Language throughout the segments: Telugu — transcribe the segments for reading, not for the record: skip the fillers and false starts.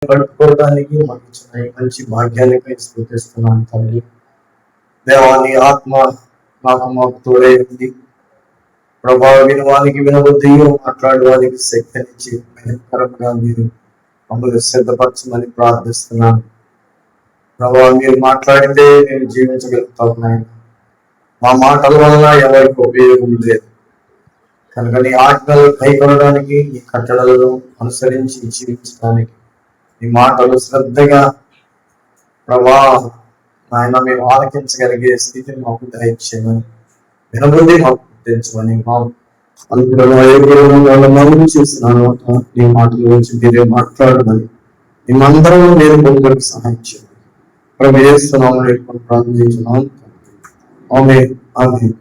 పట్టుకోవడానికి మాకు ఇచ్చిన మంచి భాగ్యానికి స్తుతిస్తున్నాను తండ్రి. దేవాని ఆత్మ మాకు తోడే ఉంది ప్రభావ. వినవానికి వినబుద్ధి, మాట్లాడడానికి శక్తినిచ్చి భయంకరంగా మీరు మమ్మల్ని సిద్ధపరచమని ప్రార్థిస్తున్నాను ప్రభావ. మీరు మాట్లాడితే నేను జీవించగలుగుతాను నాయన. మా మాటల వల్ల ఎవరికి ఉపయోగం లేదు కనుక నీ ఆజ్ఞలు కైకొనడానికి, నీ కట్టడలను అనుసరించి జీవించడానికి నీ మాటలు శ్రద్ధగా ప్రభా ఆయన మేము ఆలకించగలిగే స్థితిని మాకు దయచేయమని, వినబుద్ధి మాకు గుర్తించమని, మౌనం చేస్తున్నాను. నీ మాటలు వచ్చి మీరే మాట్లాడమని మేమందరం మీరు పొందడానికి సహాయం చేయండి. ప్రభు చేస్తున్నాము ప్రార్థించున్నాం. ఆమేన్ ఆమేన్.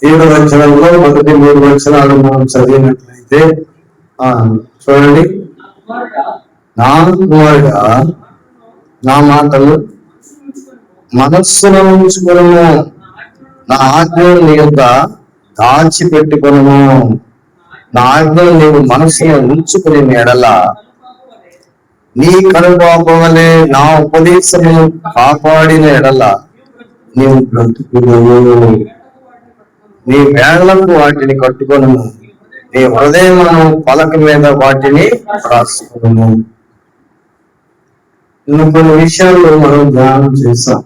7వ వచనంలో మొదటి 3 వచనాలు మనం చదివినట్లయితే చూడండి. నా కుమారుడా నా మాటలు మనస్సులో ఉంచుకొనుము, నా ఆజ్ఞలు నీ యొక్క దాచిపెట్టుకొనుము. నా ఆజ్ఞలు నీవు మనస్సులో ఉంచుకుని ఎడల నీ కనుపాపవలే నా ఉపదేశమును కాపాడిన ఎడల నీవు బ్రతుకుదువు. నీ వేళ్లకు వాటిని కట్టుకొను, నీ హృదయమును పలక మీద వాటిని రాసుకొను. కొన్ని విషయాలు మనం ధ్యానం చేస్తాం.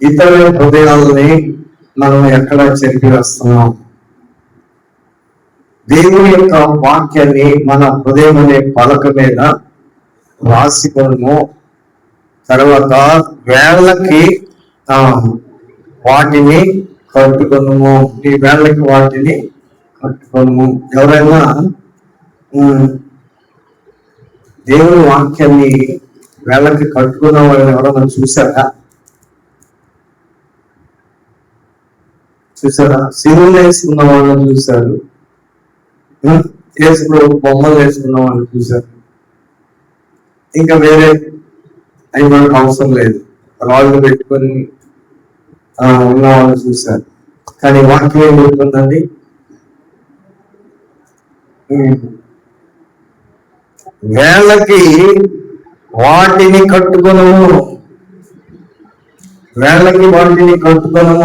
ఇతరుల హృదయాలని మనం ఎక్కడ చెరిపి వేస్తున్నాం? దేవుని యొక్క వాక్యాన్ని మన హృదయం అనే పలక మీద రాసికొను. తర్వాత వేళ్ళకి వాటిని కట్టుకొను. ఈ వేళ్ళకి వాటిని కట్టుకొను. ఎవరైనా దేవుని వాక్యాన్ని వేళ్ళకి కట్టుకున్న వాళ్ళని ఎవరైనా చూసారా? సిరులు వేసుకున్న వాళ్ళని చూశారు, బొమ్మలు వేసుకున్న వాళ్ళని చూశారు. ఇంకా వేరే అవి మనకు అవసరం లేదు, రాళ్ళు పెట్టుకొని ఉన్న వాళ్ళని చూశారు. కానీ వాక్యం ఏం చెప్తుందండి? వేళ్ళకి వాటిని కట్టుకొను, వేళ్ళకి వాటిని కట్టుకొను.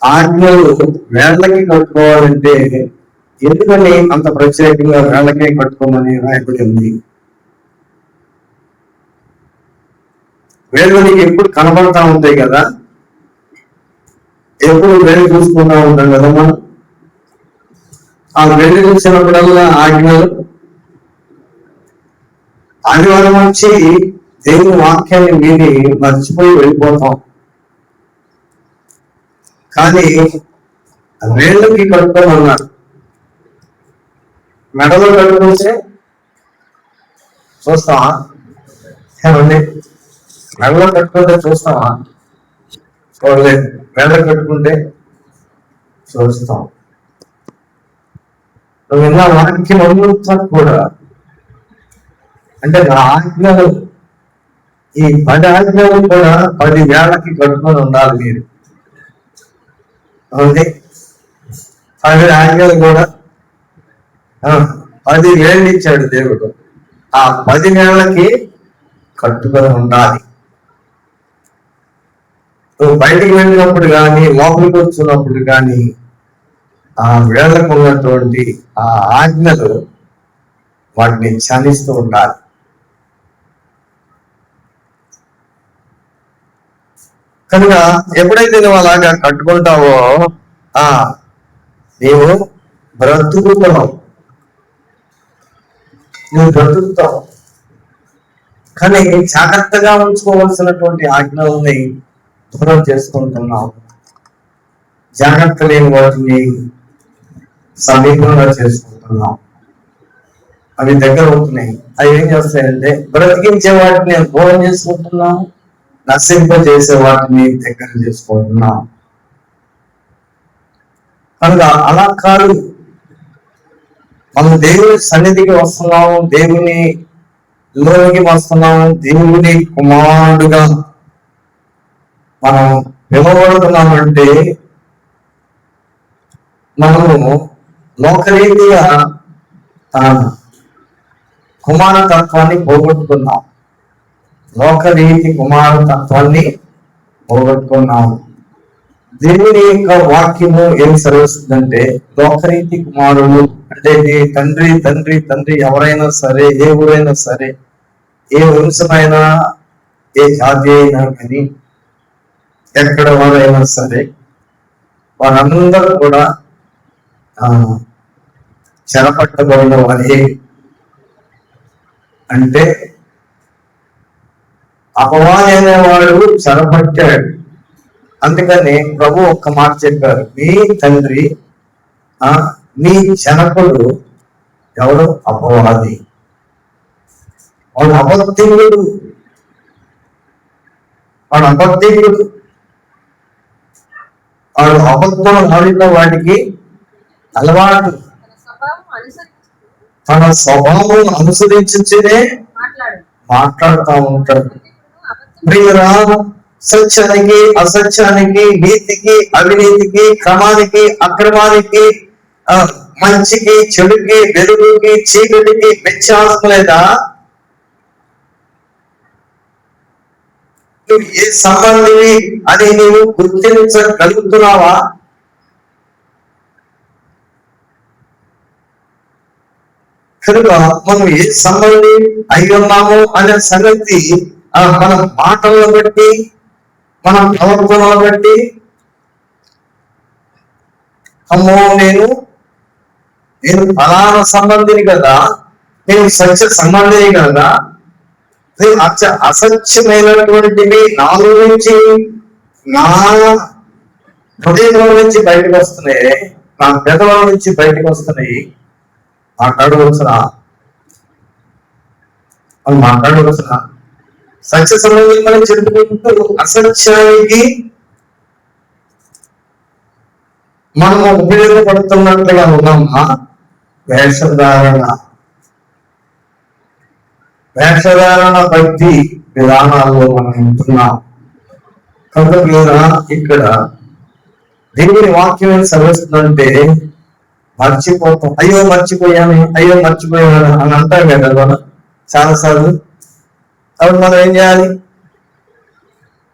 ఆజ్ఞలు వేళ్ళకి కట్టుకోవాలంటే ఎందుకని అంత ప్రత్యేకంగా వేళ్ళకే కట్టుకోమని రాయబడి ఉంది? వేళ్ళు నీకు ఎప్పుడు కనబడతా ఉంటాయి కదా, ఎప్పుడు వేళ్ళు చూసుకుంటా ఉంటాం కదా మనం. ఆ వేళ్ళు చూసినప్పుడల్లా ఆజ్ఞలు, ఆదివారం వచ్చి దేవుని వాక్యాన్ని విని మర్చిపోయి వెళ్ళిపోతాం. కానీ వేళ్ళకి కట్టుకోమన్నారు. మెడలో కట్టుకుంటే చూస్తావా? ఏమండి, మెడలో కట్టుకుంటే చూస్తావా? చూడలేదు. వేళ్ళ కట్టుకుంటే చూస్తాం. నువ్వు ఇలా వాక్యం అంతా కూడా అంటే నా ఆజ్ఞలు, ఈ 10 ఆజ్ఞలు కూడా 10 వేళ్ళకి కట్టుకొని ఉండాలి మీరు. అవునండి, 10 ఆజ్ఞలు కూడా 10 వేళ్ళు ఇచ్చాడు దేవుడు. ఆ 10 వేళ్ళకి కట్టుకొని ఉండాలి. నువ్వు బయటికి వెళ్ళినప్పుడు కానీ లోపలికి వచ్చినప్పుడు కానీ ఆ వేళ్ళకు ఉన్నటువంటి ఆ ఆజ్ఞలు వాటిని ధ్యానిస్తూ ఉండాలి. కనుక ఎప్పుడైతే నువ్వు అలాగా కట్టుకుంటావో నీవు బ్రతుకుతావు, నువ్వు బ్రతుకుతావు. కానీ జాగ్రత్తగా ఉంచుకోవాల్సినటువంటి ఆజ్ఞలని దూరం చేసుకుంటున్నావు. జాగ్రత్త లేని వాటిని సమీపంగా చేసుకుంటున్నాం. అవి దగ్గర అవుతున్నాయి. అవి ఏం చేస్తాయంటే బ్రతికించే వాటిని దూరం చేసుకుంటున్నాం, నశింపజేసే వాటిని దగ్గర చేసుకుంటున్నాం. కనుక అలా కాదు, మనం దేవుని సన్నిధికి వస్తున్నాము, దేవుని లోనికి వస్తున్నాము, దేవుని కుమారుడుగా మనం పిలువబడుతున్నామంటే మనము లోకరీతిగా కుమారతత్వాన్ని పోగొట్టుకున్నాం. లోకరీతి కుమారతత్వాన్ని పోగొట్టుకున్నాం. దేవుని యొక్క వాక్యము ఏం సెలవుస్తుందంటే, లోకరీతి కుమారులు అంటే తండ్రి తండ్రి తండ్రి ఎవరైనా సరే, ఏ ఊరైనా సరే, ఏ వంశమైనా, ఏ జాతి అయినా కానీ, ఎక్కడ వారైనా సరే, వారందరూ కూడా చెరపట్టబడిన వారే. అంటే అపవాది అనేవాడు చెరపట్టాడు. అందుకని ప్రభు ఒక్క మాట చెప్పారు, మీ తండ్రి మీ జనకుడు ఎవరు? అపవాది. వాడు అబద్ధికుడు, వాడు అబద్ధం ఆడిన వాడికి అలవాటు. తన స్వభావం అనుసరించే మాట్లాడుతూ ఉంటాడు. ప్రియురా, సత్యానికి అసత్యానికి, నీతికి అవినీతికి, క్రమానికి అక్రమానికి, మంచికి చెడుకి, వెలుగుకి చీకటికి వ్యత్యాసం లేదా? నువ్వు ఏ సంబంధివి అని నీవు గుర్తించగలుగుతున్నావా? కనుక మనం ఏ సంబంధి అయి ఉన్నాము అనే సంగతి మన మాటలను బట్టి, మన ప్రవర్తనను బట్టి, అమ్మో నేను ఫలానా సంబంధిని కదా, నేను సత్య సంబంధిని కదా, అసత్యమైనటువంటివి నాలో నుంచి, నా హృదయంలో నుంచి బయటకు వస్తున్నాయి, నా పెదవుల నుంచి బయటకు వస్తున్నాయి. మాట్లాడవచ్చునా? సత్య సంబంధం మనం చెప్పుకుంటూ అసత్యానికి మనం ఉపయోగపడుతున్నట్లుగా ఉన్నామా? వేషధారణ బట్టి విధానాల్లో మనం ఉంటున్నాం. కనుక ఇక్కడ దేవుని వాక్యం ఏం సెలవుస్తుందంటే, మర్చిపోతాం. అయ్యో మర్చిపోయాను అని అంటాం కదా మనం చాలాసార్లు. అప్పుడు మనం ఏం చేయాలి?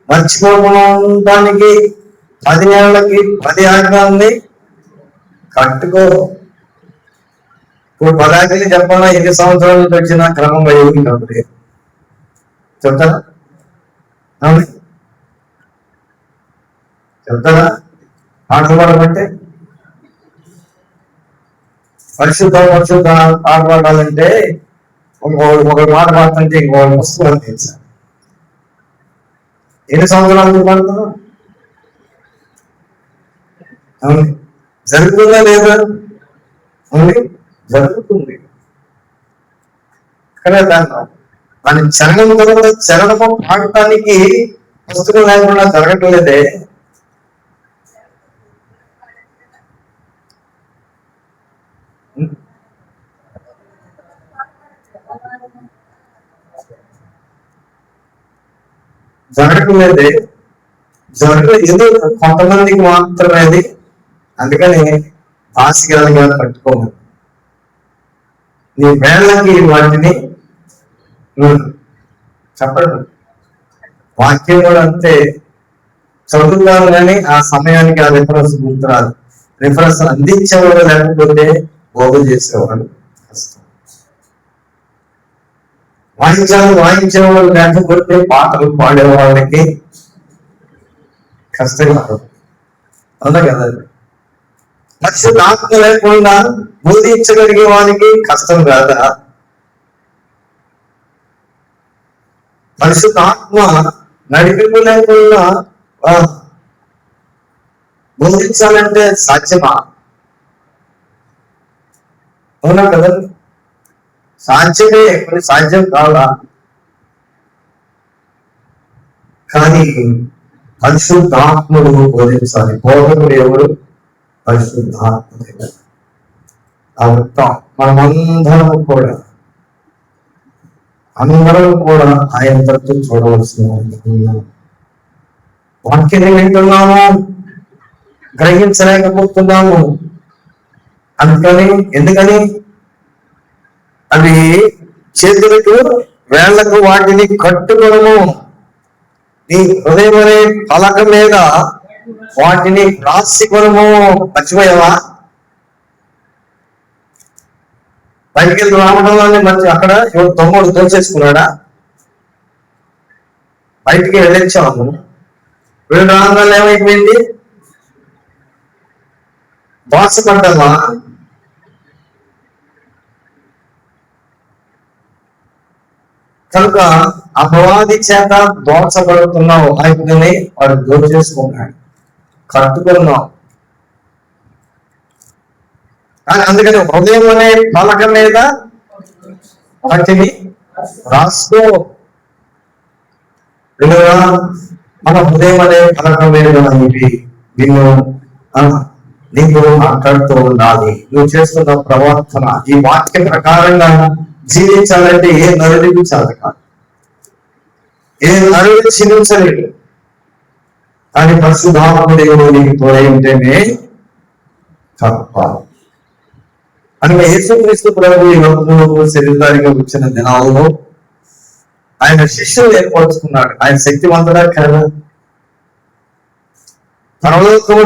మర్చిపోవడానికి 10 ఏళ్ళకి 10 ఆజ్ఞల్ని కట్టుకో. ఇప్పుడు 10 ఆజ్ఞలు చెప్పాలా? 8 సంవత్సరాల నుంచి వచ్చిన క్రమంగా ఏమి కాబట్టి చెప్తారా? పాటలు పాడమంటే పరిశుద్ధ పాట పాడాలంటే ఒక మాట పాడుతుంటే ఇంకొక పుస్తకం తెలుసా? ఎన్ని సంవత్సరాలు పాడుతున్నాం? అవును, జరుగుతుందా లేదా? అవును, జరుగుతుంది. కానీ దాని చరణం తర్వాత చరణము పాడటానికి పుస్తకం లేకుండా జరగట్లేదే. జరగట్లేదే, ఏదో కొంతమందికి మాత్రమే అది. అందుకని ఆశగాలుగా కట్టుకోము. నీ వేళ్ళకి వాటిని చెప్పండి. వాక్యం కూడా అంతే, చదువుతాను కానీ ఆ సమయానికి ఆ రిఫరెన్స్ గుర్తురాదు. రిఫరెన్స్ అందించేవాడు లేకపోతే బోధ చేసేవాడు కష్టం. వాయించేవాడు లేకపోతే పాటలు పాడేవాళ్ళకి కష్టంగా అవునా కదా? పరిశుద్ధాత్మ లేకుండా బోధించగలిగే వానికి కష్టం కాదా? పరిశుద్ధాత్మ నడిపింపు లేకుండా బోధించాలంటే సాధ్యమా? అవునా కదా? సాధ్యమే, కొన్ని సాధ్యం కాదా? కానీ పరిశుద్ధాత్ముడు బోధించాలి. బోధకుడు ఎవరు? పరిశుద్ధాత్ముడే. మనమందరం కూడా ఆయన తరచు చూడవలసిన వాక్యాన్ని వింటున్నాము, గ్రహించలేకపోతున్నాము. అందుకని ఎందుకని అవి చేతులకు వేళ్లకు వాటిని కట్టుకోవడము, నీ హృదయం అనే పలక మీద వాటిని రాసికొనము. మర్చిపోయావా? బయటికి వెళ్ళి రావడంలోనే మంచి అక్కడ తమ్ముడు దోచేసుకున్నాడా? బయటికి వెళ్ళొచ్చాము, వీళ్ళు రాగానే ఏమైపోయింది? దోచపడ్డామా? కనుక అపవాది చేత దోచబడుతున్నావు. ఆయనని వాడు దోచేసుకున్నాడు, కట్టుకున్నావు. అందుకని హృదయం అనే పలక మీద వాటిని రాసుకో. మన హృదయం అనే పలక మీద ఇవి నీకు మాట్లాడుతూ ఉండాలి. నువ్వు చేస్తున్న ప్రవర్తన ఈ వాక్య ప్రకారంగా జీవించాలంటే ఏ నరుడికి చాలు కాదు, ఏ నరుడు క్షీణించలేడు. కానీ పరిశుద్ధాత్మ దేవుడు నీకు తోడై ఉంటేనే తప్ప. అందుకే యేసుక్రీస్తు ప్రభు ఈ లోకంలో శరీరానికి వచ్చిన దినాల్లో ఆయన శిష్యులు ఏర్పరచుకున్నాడు. ఆయన శక్తివంతుడా కాదా? పరలోకము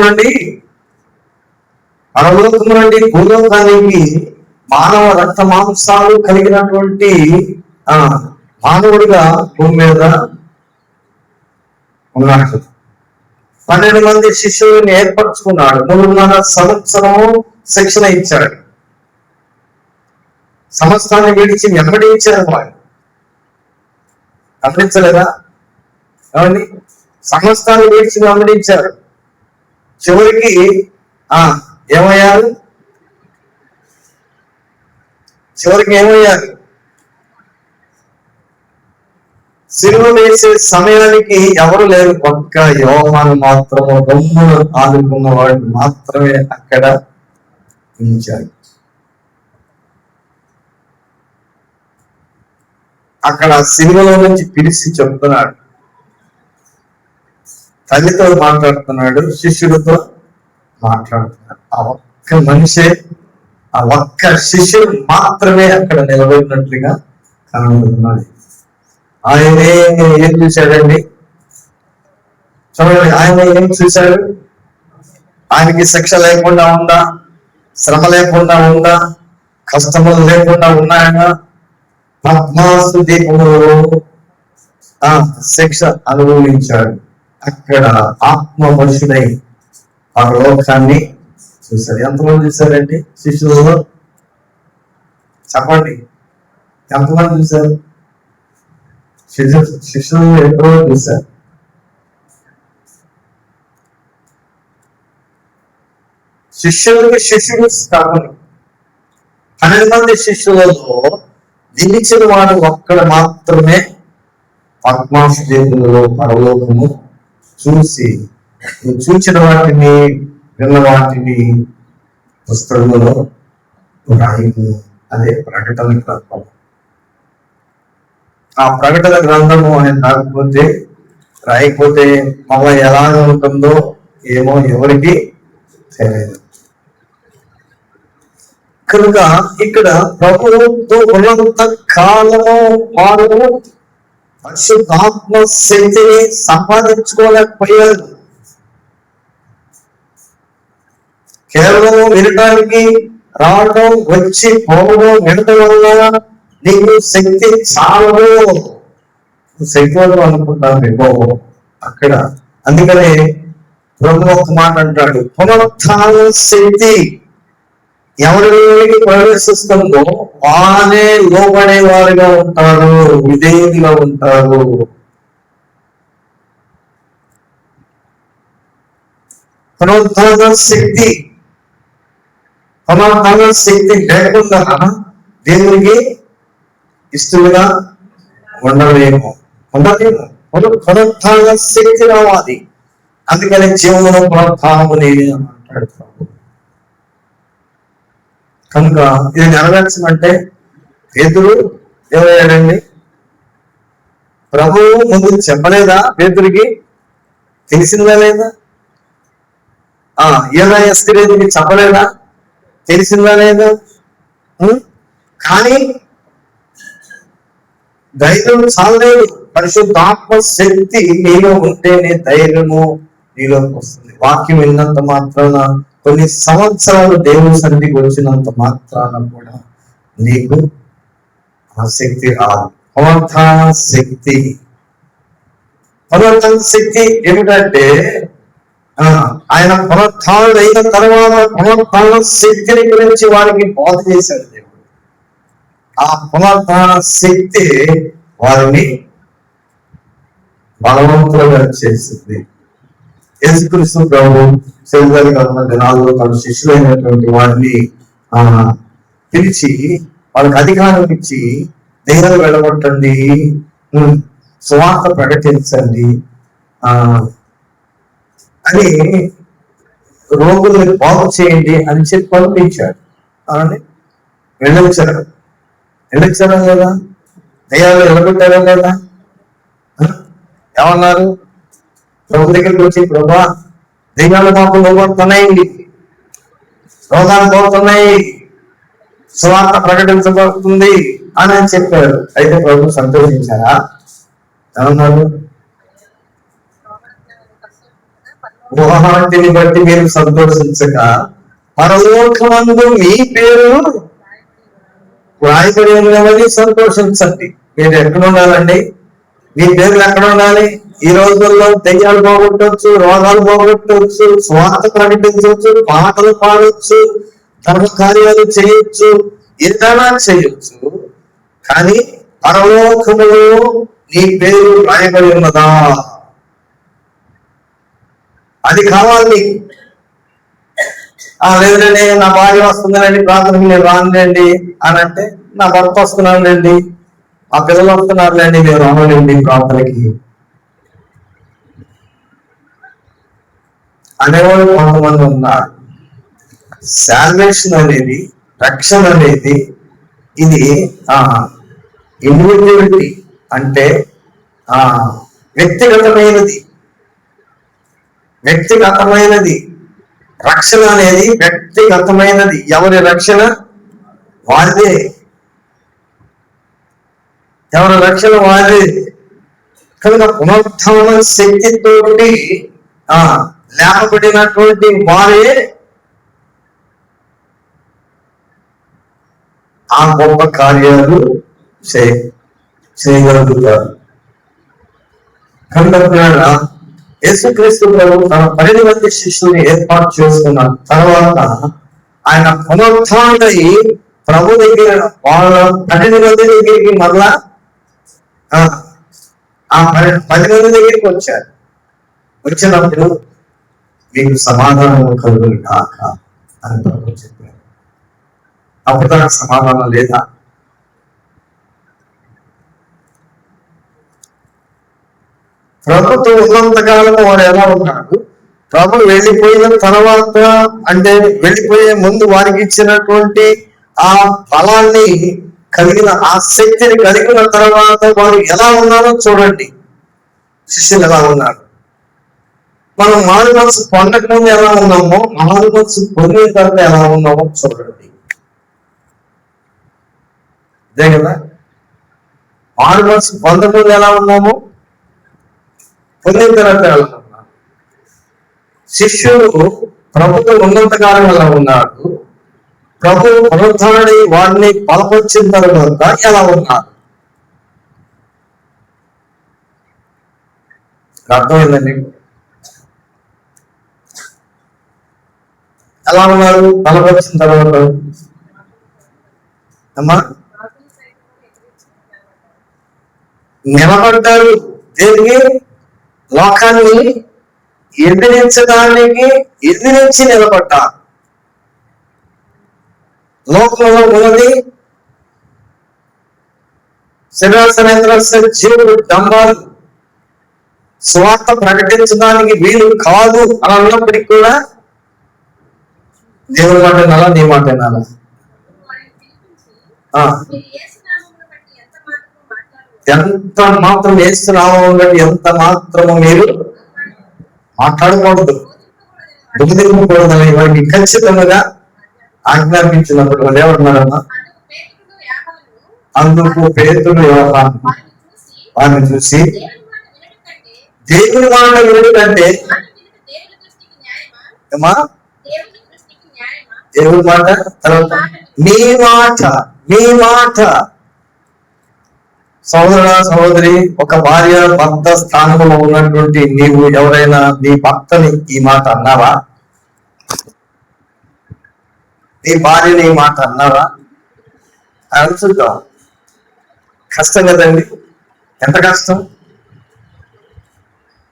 నుండి భూలోకానికి మానవ రక్త మాంసాలు కలిగినటువంటి మానవుడిగా భూమి మీద ఉన్నాడు. 12 మంది శిష్యులను ఏర్పరచుకున్నాడు. 3.5 సంవత్సరము శిక్షణ ఇచ్చాడు. సమస్తాన్ని విడిచి వెంబడించారు. వాళ్ళు గమనించలేదా? ఏమండి? సమస్తాన్ని విడిచి వెంబడించారు. చివరికి ఏమయ్యారు? సిలువ వేసే సమయానికి ఎవరు లేరు, ఒక్క యోహాను మాత్రము దమ్మును ఆదుకున్న వాడు మాత్రమే అక్కడ ఉంచారు. అక్కడ సిలువలో నుంచి పిలిచి చెప్తున్నాడు, తల్లితో మాట్లాడుతున్నాడు, శిష్యుడితో మాట్లాడుతున్నాడు. ఆ ఒక్క మనిషే, ఆ ఒక్క శిష్యుడు మాత్రమే అక్కడ నిలబడినట్లుగా కనబడుతున్నాడు. ఆయనే ఏం చూశాడండి? చూడండి, ఆయన ఏం చూశాడు? ఆయనకి శిక్ష లేకుండా ఉందా? శ్రమ లేకుండా ఉందా? కష్టములు లేకుండా ఉన్నాయా? పద్మాసు దీపంలో శిక్ష అనుభవించాడు. అక్కడ ఆత్మవశుడై పరలోకాన్ని చూశాడు. ఎంతమంది చూశారండి శిష్యులలో? చెప్పండి, ఎంతమంది చూశారు? శిష్యులు ఎప్పుడో చూశారు. శిష్యుడు స్థాపన 12 మంది శిష్యులలో నిలిచిన వాడు ఒక్కడ మాత్రమే పద్మాసు దీపంలో పరలోకము చూసి, చూచిన వాటిని విన్న వాటిని పుస్తకంలో రాయము. అదే ప్రకటన గ్రంథం. ఆ ప్రకటన గ్రంథము ఆయన రాయకపోతే మళ్ళీ ఎలా ఉంటుందో ఏమో ఎవరికి తెలియదు. కనుక ఇక్కడ ప్రభువుతో ఉన్నంత కాలము వారు పరిశుద్ధాత్మ శక్తిని సంపాదించుకోలేకపోయారు. కేవలం వినటానికి రావడం, వచ్చి పోవడం, వినటం వల్ల నీకు శక్తి చాలదు. శక్తివంతం అనుకుంటాను అక్కడ. అందుకనే ప్రభు ఒక మాట అంటాడు, పునరుత్థాన శక్తి ఎవరికి ప్రవేశిస్తుందో వానే లోబడే వారిగా ఉంటారు, విధేయులుగా ఉంటారు. పునరుత్థాన శక్తి లేకుండా దేవునికి ఇష్టలుగా ఉండలేము. పునరుత్థాన శక్తి రావాలి. అందుకని జీవనం పునరుత్థానము నేనే అంటాడు. కనుక ఇది నెరవేర్చమంటే పేతురు ఏమయ్యాడండి? ప్రభువు ముందు చెప్పలేదా? పేతురికి తెలిసిందా లేదా? ఏదైనా స్త్రీకి చెప్పలేదా? తెలిసిందా లేదా? కానీ ధైర్యం చాలలేదు. పరిశుద్ధాత్మ శక్తి నీలో ఉంటేనే ధైర్యము నీలోకి వస్తుంది. వాక్యం విన్నంత మాత్రాన, కొన్ని సంవత్సరాలు దేవుని సన్నిధికి వచ్చినంత మాత్రాన కూడా నీకు ఆ శక్తి రాదు. పునరుత్థాన శక్తి, పునరుత్థాన శక్తి ఏమిటంటే ఆయన పునరుత్థానుడు అయిన తర్వాత పునరుత్థాన శక్తిని గురించి వారికి బోధ చేశాడు దేవుడు. ఆ పునరుత్థాన శక్తి వారిని బలవంతులుగా చేసింది. యేసుక్రీస్తు ప్రభు శరీరంగా ఉన్న దినాల్లో తన శిష్యులైనటువంటి వారిని పిలిచి వాళ్ళకి అధికారం ఇచ్చి దేహాలు వెళ్ళగొట్టండి, సువార్త ప్రకటించండి అని, రోగుల్ని బాగు చేయండి అని చెప్పి పంపించాడు. అని వెళ్ళొచ్చారు లేదా? దయ్యాలు వెళ్ళగొట్టారా లేదా? ఏమన్నారు? ప్రభు దగ్గరికి వచ్చి, ప్రభా దయ్యాలు మాకు లోపడుతున్నాయి, రోగాలు పోతున్నాయి, సువార్త ప్రకటించబడుతుంది అని చెప్పారు. అయితే ప్రభు సంతోషించారా? ఏమన్నారు? వాటిని బట్టి మీరు సంతోషించక పరలోకమందు మీ పేరు రాయబడి ఉన్నవని సంతోషించండి. మీరు ఎక్కడ ఉండాలండి? మీ పేర్లు ఎక్కడ ఉండాలి? ఈ రోజుల్లో దెయ్యాలు పోగొట్టవచ్చు, రోగాలు పోగొట్టవచ్చు, స్వార్థ ప్రకటించవచ్చు, పాటలు పాడవచ్చు, ధర్మ కార్యాలు చేయొచ్చు, ఏదైనా చేయొచ్చు. కానీ పరలోకములో నీ పేరు రాయబడి ఉన్నదా? అది కావాలి. లేదండి నా భార్య వస్తుందండి ప్రార్థనకి నేను రానులేండి అని అంటే, నా భర్త వస్తున్నానులేండి, మా పిల్లలు వస్తున్నారులేండి నేను రానులేండి ప్రార్థనకి అనేవాళ్ళు కొంతమంది ఉన్నారు. శాల్వేషన్ అనేది, రక్షణ అనేది ఇది ఇండివిజువాలిటీ, అంటే వ్యక్తిగతమైనది. రక్షణ అనేది వ్యక్తిగతమైనది. ఎవరి రక్షణ వారిదే, ఎవరి రక్షణ వారిదే. కనుక పునరుత్థాన శక్తితోటి లేపబడినటువంటి వారే ఆ గొప్ప కార్యాలు చేయగలుగుతారు. కనుక యేసుక్రీస్తు ప్రభు తన 12 మంది శిష్యుల్ని ఏర్పాటు చేసుకున్న తర్వాత ఆయన పునరుత్థానుడై ప్రభు దగ్గర వాళ్ళ 12 మంది దగ్గరికి మరలా ఆ 10 మంది దగ్గరికి వచ్చారు. వచ్చినప్పుడు మీకు సమాధానం కలుగును కాక అని ప్రభు చెప్పారు. అప్పుడు దానికి సమాధానం లేదా? ప్రభుత్వం ఉన్నంతకాలం వాడు ఎలా ఉన్నాడు? ప్రభు వెళ్ళిపోయిన తర్వాత, అంటే వెళ్ళిపోయే ముందు వారికి ఇచ్చినటువంటి ఆ బలాన్ని కలిగిన, ఆ శక్తిని కలిగిన తర్వాత వారు ఎలా ఉన్నారో చూడండి. శిష్యులు ఎలా ఉన్నారు? మనం మారు మనసు పొందక ముందు ఎలా ఉన్నామో, మారు మనసు పొందిన తర్వాత ఎలా ఉన్నామో చూడండి. అదే కదా, మారు మనసు పొందకముందు ఎలా ఉన్నామో, పొందిన తర్వాత ఎలా ఉన్నాము. శిష్యులు ప్రభుత్వం ఉన్నంతకాలం ఎలా ఉన్నాడు, ప్రభు పునరుద్ధరణి వాడిని బలపరిచిన తర్వాత ఎలా ఉన్నారు? అర్థమైందండి? ఎలా ఉన్నారు బలపరిచిన తర్వాత? అమ్మా నిలబడ్డారు. దేనికి? లోకాన్ని ఎదిరించి నిలబడ్డారు. లోకంలో ఉన్నది జీవుడు డంబాలు, స్వార్థ ప్రకటించడానికి వీలు కాదు అని అన్నప్పటికీ కూడా దేవుడి మాట వినాలా, నీ మాట వినాలా? ఎంత మాత్రం వేస్తున్నామో బట్టి ఎంత మాత్రము మీరు మాట్లాడకూడదు, బుద్ధింపకూడదని వారికి ఖచ్చితంగా ఆజ్ఞాపించినప్పుడు వాళ్ళు ఏమన్నారమ్మా? అందుకు పేతురు యోహాను వారిని చూసి దేవుని మాట వినుట కంటే ఏమా దేవుని మాట, తర్వాత నీ మాట, నీ మాట. సోదరుడ సహోదరి, ఒక భార్య భర్త స్థానంలో ఉన్నటువంటి నీవు ఎవరైనా నీ భర్తని ఈ మాట అన్నావా? నీ భార్యని ఈ మాట అన్నావా? అనుకుంటాం. కష్టం కదండి, ఎంత కష్టం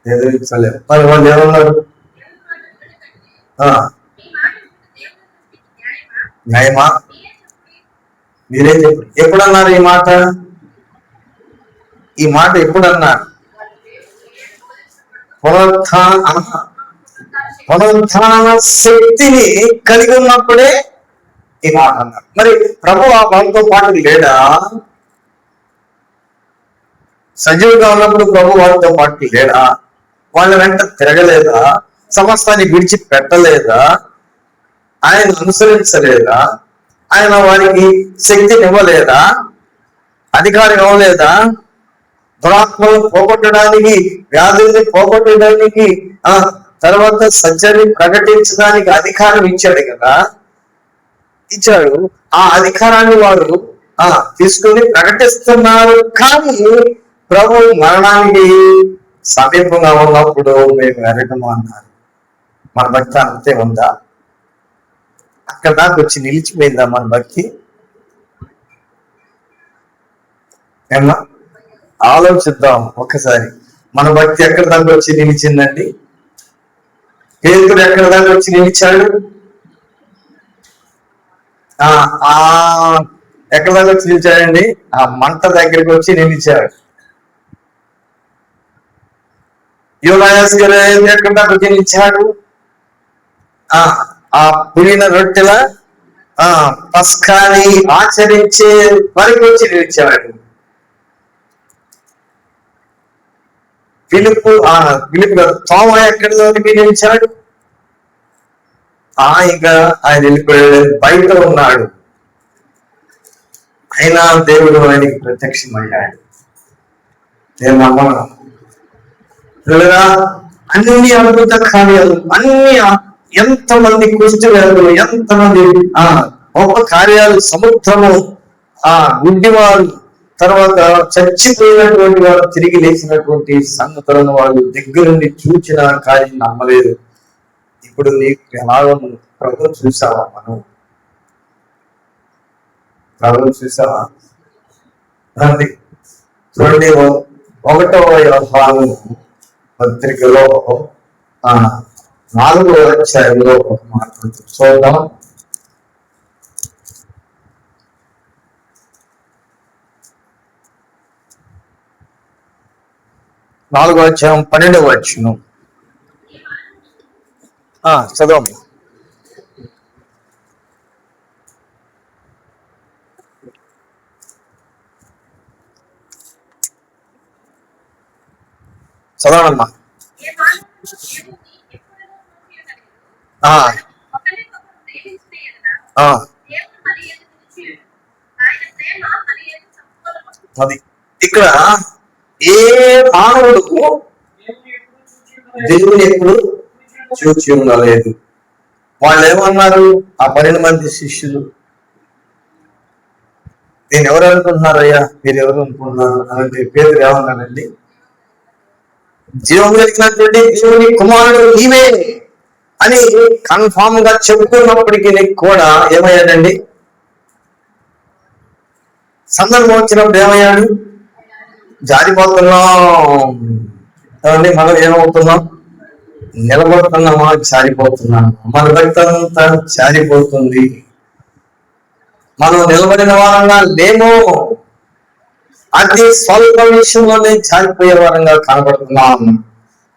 ఎదురించలేము. మరి వాళ్ళు ఏమన్నారు? న్యాయమా? మీరే చెప్పు. ఎప్పుడన్నారు ఈ మాట? ఈ మాట ఎప్పుడన్నారు? పునరుత్థాన శక్తిని కలిగి ఉన్నప్పుడే ఈ మాట అన్నారు. మరి ప్రభు వాళ్ళతో పాటు లేడా? సజీవుగా ఉన్నప్పుడు ప్రభు వాళ్ళతో పాటు లేడా? వాళ్ళ వెంట తిరగలేదా? సమస్తాన్ని విడిచిపెట్టలేదా? ఆయన అనుసరించలేదా? ఆయన వారికి శక్తిని ఇవ్వలేదా? అధికారం ఇవ్వలేదా? దురాత్మలు పోగొట్టడానికి, వ్యాధుల్ని పోగొట్టడానికి, తర్వాత సత్యాన్ని ప్రకటించడానికి అధికారం ఇచ్చాడు కదా, ఇచ్చాడు. ఆ అధికారాన్ని వారు తీసుకుని ప్రకటిస్తున్నారు. కానీ ప్రభు మరణానికి సమీపంగా ఉన్నప్పుడు మేము ఎరగము అన్నారు. మన భక్తి అంతే ఉందా? అక్కడ దాకా వచ్చి నిలిచిపోయిందా మన భక్తి? ఏమన్నా ఆలోచిద్దాం ఒక్కసారి. మన భక్తి ఎక్కడి దాకా వచ్చి నిలిచిందండి? పేతురు ఎక్కడి దాకా వచ్చి నిలిచాడు? ఎక్కడి దాకా వచ్చి నిలిచాడండి? ఆ మంట దగ్గరికి వచ్చి నిలిచాడు. యోనాయాస్ గారు ఎక్కడి దాకా వచ్చి నిలిచాడు? ఆ పులిన రొట్టెల పస్కాని ఆచరించే వరకు వచ్చి నిలిచాడు. పిలుపు తోమ ఎక్కడికి నిలిచాడు? ఇంకా ఆయన వెళ్ళిపోయాడు, బయట ఉన్నాడు. అయినా దేవుడు ఆయనకి ప్రత్యక్షమయ్యాడు. నేను నమ్మను. అన్ని అద్భుత కార్యాలు, అన్ని ఎంతమంది కుష్టి వ్యాధులు, ఎంతమంది గొప్ప కార్యాలు, సముద్రము, గుడ్డివారు, తర్వాత చచ్చిపోయినటువంటి వారు తిరిగి లేచినటువంటి సంగతులను వాళ్ళు దగ్గరుండి చూచిన కార్యం నమ్మలేదు. ఇప్పుడు నీకు ఎలాగో ప్రభుత్వం చూసావా? మనం ప్రభుత్వం చూసావా? రండి చూడండి, 1వ యోహాను పత్రికలో 4వ అధ్యాయంలో ఒక మాట చూద్దాం. 4వ అధ్యాయం 12వ వచనం చదవండి. చదవనమ్మా. అది ఇక్కడ ఏ మానవుడు దేవుని ఎప్పుడు చూచి ఉండలేదు. వాళ్ళు ఏమన్నారు? ఆ 12 మంది శిష్యులు, నేను ఎవరు అనుకుంటున్నారయ్యా, మీరు ఎవరు అనుకుంటున్నారు అంటే పేతురు ఏమన్నానండి? జీవం కలిగినటువంటి దేవుని కుమారుడు నీవే అని కన్ఫామ్ గా చెప్పుకున్నప్పటికీ కూడా ఏమయ్యాడండి? సందర్భం వచ్చినప్పుడు ఏమయ్యాడు? జారిపోతున్నాం. మనం ఏమవుతున్నాం? నిలబడుతున్నామా? జారిపోతున్నాము. మన భక్తి అంతా జారిపోతుంది. మనం నిలబడిన వారంగా లేము. అతి స్వల్ప విషయంలోనే జారిపోయే వారంగా కనబడుతున్నాం.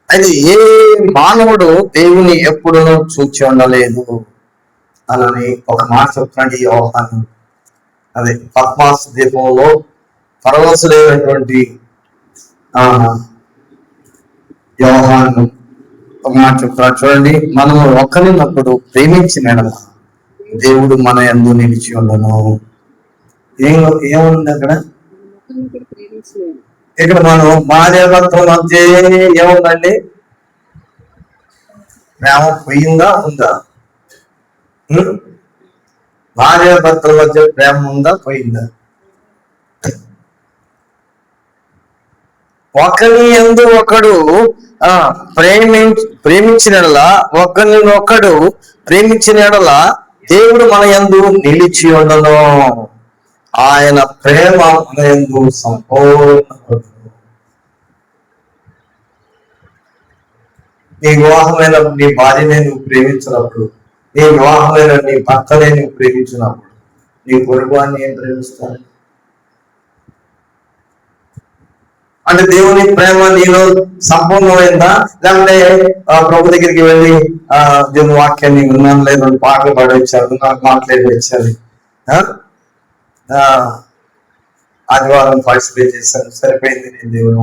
అయితే ఏ మానవుడు దేవుని ఎప్పుడూ చూచి ఉండలేదు అని ఒక మాట చెప్తున్నాడు యోహాను. అదే పద్మాస్ దీపంలో పరవశులైనటువంటి యోహాను ఒక మాట చెప్తున్నాడు. చూడండి, మనము ఒకరినొకడు ప్రేమించిన దేవుడు మన యందు నిలిచి ఉండను. ఏముంది అక్కడ? ఇక్కడ మనం భార్యాభర్తల మధ్య ఏముందండి? ప్రేమ పోయిందా ఉందా? భార్యాభర్తల మధ్య ప్రేమ ఉందా పోయిందా? ఒకరి యందు ఒకడు ప్రేమించినలా, ఒకరినొకడు ప్రేమించిన దేవుడు మన యందు నిలిచి ఉండను. ఆయన ప్రేమ మన యందు సంపూర్ణ. నీ వివాహమైన నీ భార్యనే నువ్వు ప్రేమించినప్పుడు, నీ వివాహమైన నీ భర్తనే నువ్వు ప్రేమించినప్పుడు, నీ పొరుగువాన్ని ఏం ప్రేమిస్తాను? అంటే దేవుని ప్రేమ నీలో సంపూర్ణమైందా? లేకపోతే ప్రభు దగ్గరికి వెళ్ళి దేవుని వాక్యాన్ని విన్నాను, లేదు పాటలు పాడొచ్చారు, నాకు మాట్లాడి వచ్చారు, ఆదివారం పార్టిసిపేట్ చేశాను, సరిపోయింది నేను దేవుడు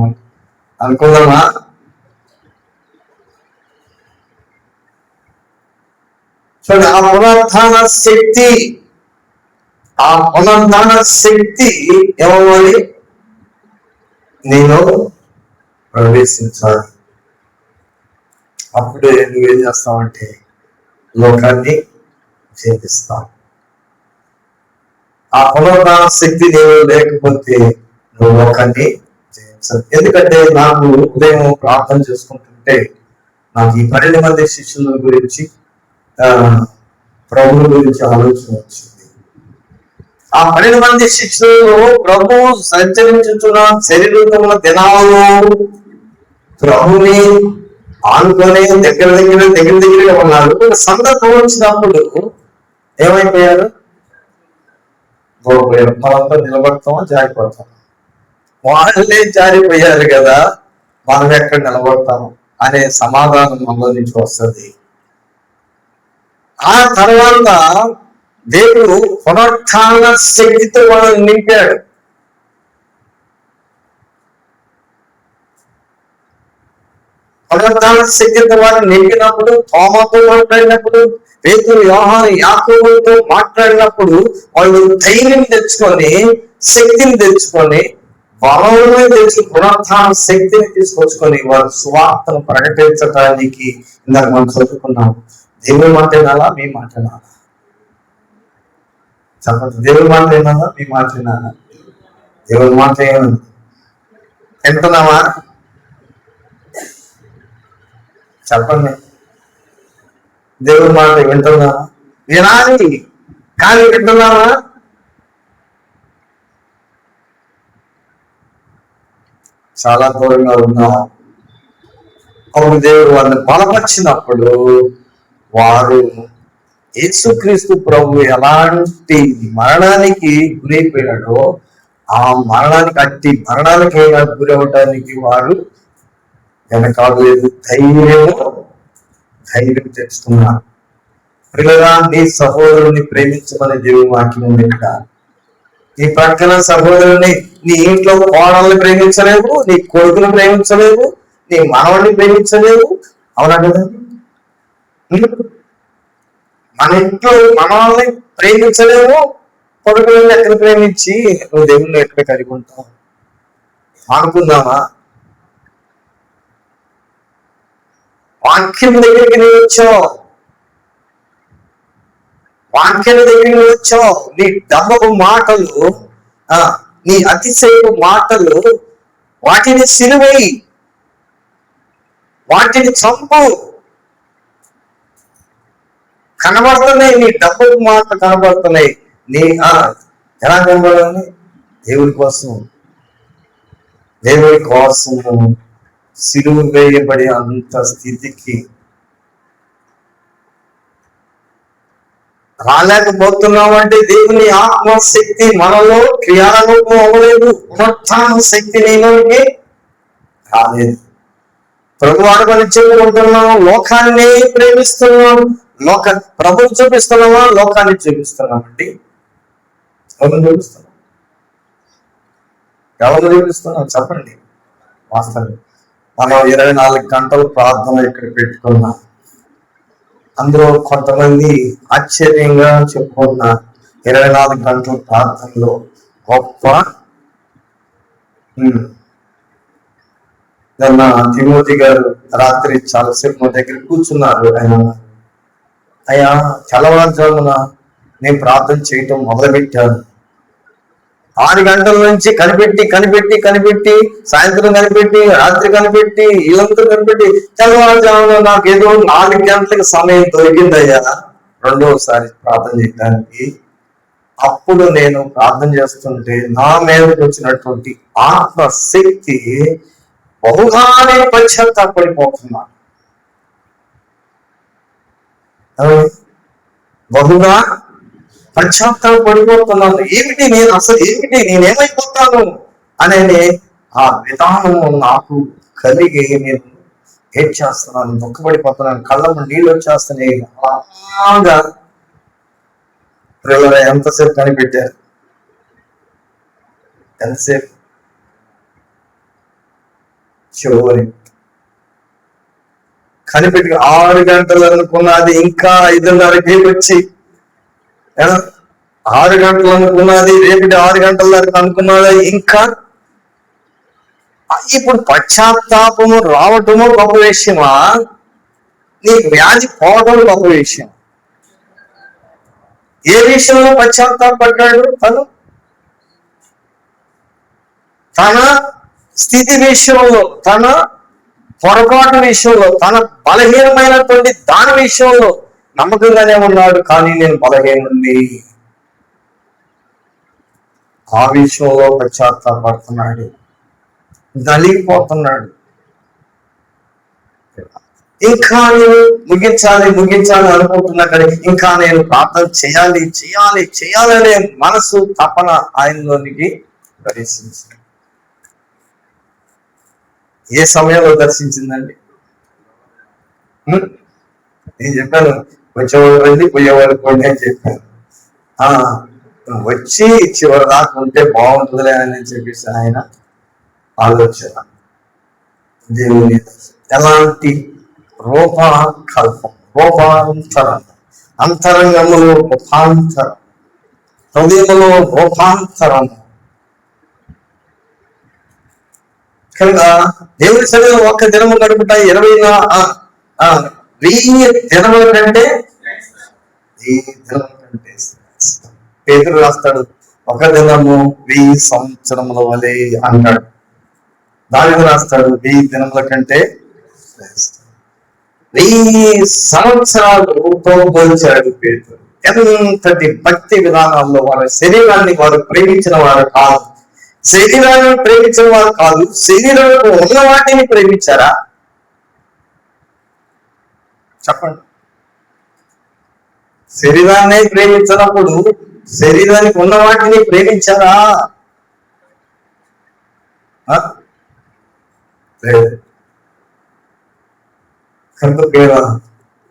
అనుకున్నామా? చూడండి, ఆ పునరుద్ధాన శక్తి ఏమవ్వాలి? నేను ప్రవేశించాలి. అప్పుడే నువ్వేం చేస్తావంటే లోకాన్ని జయిస్తావు. ఆ పునరుద్ధాన శక్తి నీవు లేకపోతే నువ్వు లోకాన్ని జయించాలి. ఎందుకంటే నాకు ఉదయం ప్రార్థన చేసుకుంటుంటే నాకు ఈ 12 మంది శిష్యుల గురించి ప్రభువుల గురించి ఆలోచన వచ్చింది. ఆ 12 మంది శిష్యులు ప్రభు సంచరించుతున్న శరీరంలో దినాలు ప్రభుని ఆనుకొని దగ్గరగా ఉన్నారు. సందర్భం వచ్చినప్పుడు ఏమైపోయారు? మనంతా నిలబడతామా జారిపోతాం? వాళ్ళే జారిపోయారు కదా, మనం ఎక్కడ నిలబడతాము అనే సమాధానం మనలో నుంచి వస్తుంది. ఆ తర్వాత దేవుడు పునరుత్థాన శక్తితో వాళ్ళని నింపాడు. పునరుత్థాన శక్తితో వాళ్ళని నింపినప్పుడు, తోమాతో మాట్లాడినప్పుడు, పేతురు, యోహాను, యాకోబుతో మాట్లాడినప్పుడు వాళ్ళు ధైర్యం తెచ్చుకొని, శక్తిని తెచ్చుకొని, బలంలో తెచ్చుకుని, పునరుత్థాన శక్తిని తీసుకొచ్చుకొని వారు సువార్తను ప్రకటించడానికి ఇందాక మనం చదువుకున్నాము. దేవుడి మాట వినాలా, మీ మాట వినాలా? చెప్పండి, దేవుడి మాట వినాలా, మీ మాట వినాలా? దేవుడి మాట ఏమన్నా వింటున్నావా? చెప్పండి, దేవుడి మాట వింటున్నావా? వినాలి కానీ వింటున్నావా? చాలా దూరంగా ఉన్నాం. అప్పుడు దేవుడు వాళ్ళని బలపరిచినప్పుడు వారు యేసుక్రీస్తు ప్రభు ఎలాంటి మరణానికి గురైపోయాడో ఆ అట్టి మరణానికి గురవటానికి వారు వెనకాడలేదు. ధైర్యం తెచ్చుకున్నారు. పిల్లగా నీ సహోదరుని ప్రేమించమని దేవుని వాక్యం ఉంది. ఇక్కడ నీ ప్రక్కన సహోదరుని, నీ ఇంట్లో కోడల్ని ప్రేమించలేవు, నీ కొడుకుని ప్రేమించలేవు, నీ మనవడిని ప్రేమించలేవు. అవునా కదా? మన ఇంట్లో మనల్ని ప్రేమించలేవు, కొడుకులను ఎక్కడ ప్రేమించి నువ్వు దేవుళ్ళు ఎక్కడ కలిగి ఉంటావు అనుకుందామా? వాక్యం దగ్గరికి నువ్వు వచ్చావు, వాక్యం దగ్గరికి వచ్చావు. నీ డబ్బపు మాటలు, నీ అతిశయపు మాటలు, వాటిని సిలువై, వాటిని చంపు. కనబడుతున్నాయి, నీ డబ్బపు మాటలు కనబడుతున్నాయి. నీ ఎలా కనబడాలి? దేవుడి కోసము సిలువ వేయబడి అంత స్థితికి రాలేకపోతున్నామంటే దేవుని ఆత్మశక్తి మనలో క్రియారూపం అవ్వలేదు. పునరుత్థాన శక్తి నీలోకి రాలేదు. ప్రభు అనుమతి చెప్పుకుంటున్నాం, లోకాన్ని ప్రేమిస్తున్నాం. ప్రభువు చూపిస్తున్నామా, లోకాన్ని చూపిస్తున్నామండి? ఎవరు చూపిస్తున్నాం? చెప్పండి. వాస్తవం మనం 24 గంటలు ప్రార్థన ఇక్కడ పెట్టుకున్నాం. అందులో కొంతమంది ఆశ్చర్యంగా చెప్పుకున్న 24 గంటల ప్రార్థనలో గొప్ప నిన్న తిమోతి గారు రాత్రి చాలాసేపు మా దగ్గర కూర్చున్నారు. అయ్యా తెల్లవారుజామున నేను ప్రార్థన చేయటం మొదలుపెట్టాను. 6 గంటల నుంచి కనిపెట్టి సాయంత్రం కనిపెట్టి రాత్రి కనిపెట్టి ఇల్లంతా కనిపెట్టి తెల్లవారుజామున నాకు ఏదో 4 గంటలకు సమయం దొరికిందయ్యా రెండోసారి ప్రార్థన చేయడానికి. అప్పుడు నేను ప్రార్థన చేస్తుంటే నా మీదకి వచ్చినటువంటి ఆత్మశక్తి బహుగానే పశ్చాత్తాపడిపోతున్నాను. బహుగా పశ్చాత్తాపడిపోతున్నాను. నేనేమైపోతాను అనేది ఆ విధానం నాకు కలిగి నేను ఏం చేస్తున్నాను, దుఃఖపడిపోతున్నాను, కళ్ళము నీళ్ళు వచ్చేస్తున్నాయి. అలాగా పిల్లలు ఎంతసేపు కనిపెట్టారు? ఎంతసేపు? చివరి కనిపెట్టి 6 గంటలు అనుకున్నది ఇంకా 5:30కి వచ్చి 6 గంటలు అనుకున్నది రేపటి 6 గంటల వరకు అనుకున్నది ఇంకా. ఇప్పుడు పశ్చాత్తాపము రావటము గొప్ప విషయమా, నీ వ్యాధి పోవడం గొప్ప విషయం? ఏ విషయంలో పశ్చాత్తాపడ్డాడు? తన స్థితి విషయంలో, తన పొరపాటు విషయంలో, తన బలహీనమైనటువంటి దాని విషయంలో నమ్మకంగానే ఉన్నాడు. కానీ నేను బలహీనుండి ఆ విషయంలో పశ్చాత్తాపడుతున్నాడు, నలిగిపోతున్నాడు. ఇంకా నేను ముగించాలి అనుకుంటున్నా, కానీ ఇంకా నేను ప్రార్థన చేయాలనే మనసు తపన ఆయనలోనికి ప్రవేశించింది. ఏ సమయంలో దర్శించిందండి? నేను చెప్పాను, వచ్చేవాళ్ళు రండి, పోయేవాళ్ళు పోండి అని చెప్పాను. వచ్చి చివరి దాకా ఉంటే బాగుంటుందిలే అని చెప్పేసి ఆయన ఆలోచన. దేవుని ఎలాంటి రూపాంతరం, అంతరంగములో రూపాంతరం, హృదయంలో రూపాంతరం. కనుక దేవుడి సన్నిధిలో ఒక్క దినము గడుపుట 1000 దినముల కంటే పేతురు రాస్తాడు, ఒక దినము 1000 సంవత్సరముల వలె అంటాడు. దావీదు రాస్తాడు 1000 దినముల కంటే 1000 సంవత్సరాలతో పోల్చాడు పేతురు. ఎంతటి భక్తి విధానాల్లో వారి శరీరాన్ని వారు ప్రేమించిన వారు కాదు, శరీరాన్ని ప్రేమించిన వారు కాదు, శరీరంలో ఉన్న వాటిని ప్రేమించారా? చెప్పండి. శరీరాన్ని ప్రేమించినప్పుడు శరీరానికి ఉన్న వాటిని ప్రేమించారా?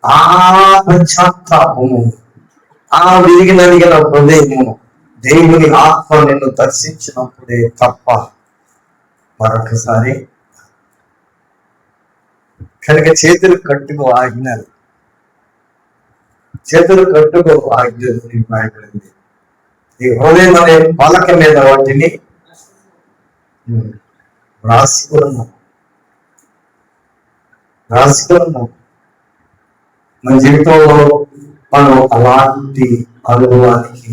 ఆ పశ్చాత్తాపము, ఆ విరిగి నలిగిన హృదయము దేవుని ఆత్మ నిన్ను దర్శించినప్పుడే తప్ప మరొకసారి. కనుక చేతులు కట్టుకో ఆజ్ఞలు, చేతులు కట్టుకో ఆజ్ఞలు రాయబడింది. ఈ హృదయం అనే పలక మీద వాటిని రాసుకున్నాం. మన జీవితంలో మనం అలాంటి అనుభవానికి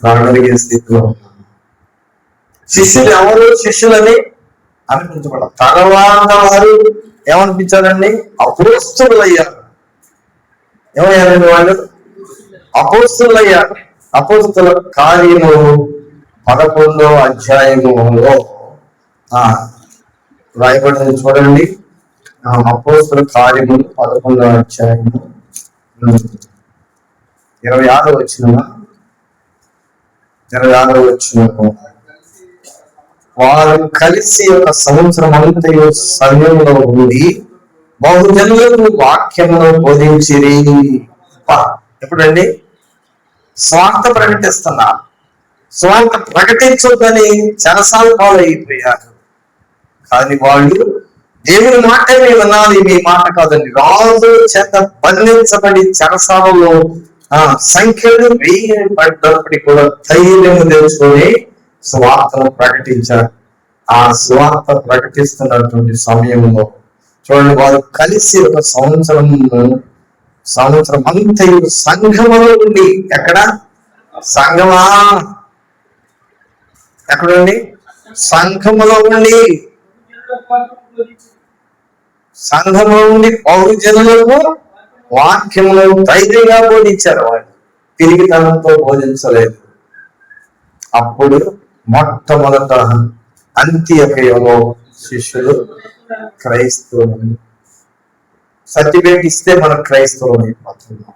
రాగలిగే స్థితిలో ఉన్నాము. శిష్యులు ఎవరు శిష్యులని అనిపించబడారు. తర్వాత వారు ఏమనిపించారండి? అపోస్తులయ్యారు. ఏమయ్యారండి వాళ్ళు? అపోస్తులయ్యారు. అపోస్తుల కార్యము 11వ అధ్యాయములో రాయబడింది చూడండి. అపోస్తుల కార్యము 11వ అధ్యాయము 26వ వచనము. వారు కలిసి 1 సంవత్సరం అంతయు సంఘంలో ఉండి బహుజనులకు వాక్యమును బోధించిరి. ఎప్పుడండి? స్వార్థ ప్రకటిస్తున్నారు. స్వార్థ ప్రకటించొద్దని చెరసాల పాలైపోయారు. కానీ వాళ్ళు దేవుని మాటే మీ వినాలి, మీ మాట కాదండి. రాజు చేత బంధించబడి చెరసాలలో సంఖ్యలు వేయబడ్డప్పటికీ కూడా ధైర్యం తెచ్చుకొని సువార్తను ప్రకటించారు. ఆ సువార్త ప్రకటిస్తున్నటువంటి సమయంలో చూడండి, వారు కలిసి ఒక సంవత్సరం అంతయు సంఘములో ఉండి, ఎక్కడ సంఘమా ఎక్కడండి? సంఘములో ఉండి పౌరుజనులకు వాక్యములు ధైర్యంగా బోధించారు. వాళ్ళు తిరిగితనంతో బోధించలేదు. అప్పుడు మొట్టమొదట అంత్యొకయలో శిష్యులు క్రైస్తవులు. సర్టిఫికేట్ ఇస్తే మనం క్రైస్తవులు అయిపోతున్నాం.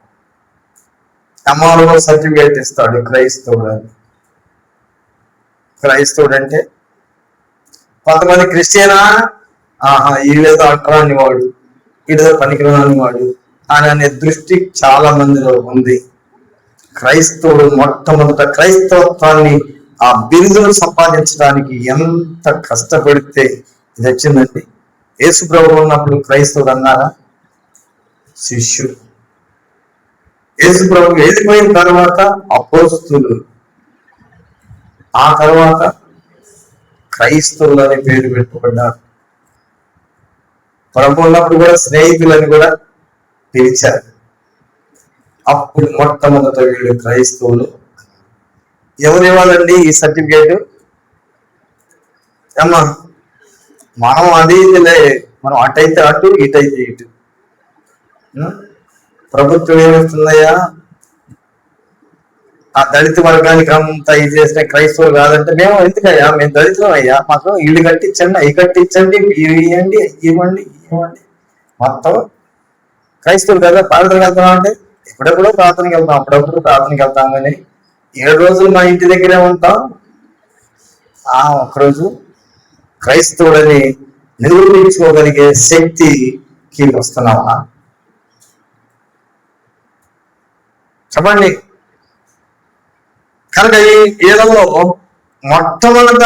అమ్మాలో సర్టిఫికేట్ ఇస్తాడు క్రైస్తవుడు అని. క్రైస్తవుడు అంటే కొంతమంది క్రిస్టియనా, ఈడేదో అట్రాని వాడు, ఈడేదో పనికిరాని వాడు అని అనే దృష్టి చాలా మందిలో ఉంది. క్రైస్తవుడు మొట్టమొదట క్రైస్తవత్వాన్ని, ఆ బిరుదును సంపాదించడానికి ఎంత కష్టపడితే ఇది వచ్చిందండి. యేసు ప్రభువు ఉన్నప్పుడు క్రైస్తవుడు అన్నారా? శిష్యుడు. యేసు ప్రభువు వెళ్ళిపోయిన తర్వాత అపోస్తులు, ఆ తర్వాత క్రైస్తవులు అనే పేరు పెట్టుకున్నారు. ప్రభు ఉన్నప్పుడు కూడా స్నేహితులని కూడా పిలిచారు. అప్పుడు మొట్టమొదట వీళ్ళు క్రైస్తవులు. ఎవరు ఇవ్వాలండి ఈ సర్టిఫికేట్? అమ్మా, మనం అది మనం అటైతే అటు, ఇటైతే ఇటు. ప్రభుత్వం ఏమిస్తుందయ్యా? ఆ దళిత వర్గానికి అంతా ఇది చేసిన క్రైస్తవులు కాదంటే, మేము ఎందుకయ్యా, మేము దళితులం అయ్యా, మాకు ఇల్లు కట్టించండి, అవి కట్టించండి, ఇవ్వండి, ఇవ్వండి. మొత్తం క్రైస్తవులు కదా. ప్రార్థనకి వెళ్తాం అంటే ఎప్పుడెప్పుడో ప్రార్థనకి వెళ్తాం, అప్పుడప్పుడు ప్రార్థనకి వెళ్తాం, కానీ 7 రోజులు మా ఇంటి దగ్గరే ఉంటాం. ఒకరోజు క్రైస్తవులని నిరూపించుకోగలిగే శక్తికి వస్తున్నావా? చెప్పండి. కనుక ఈ ఏళ్ళలో మొట్టమొదట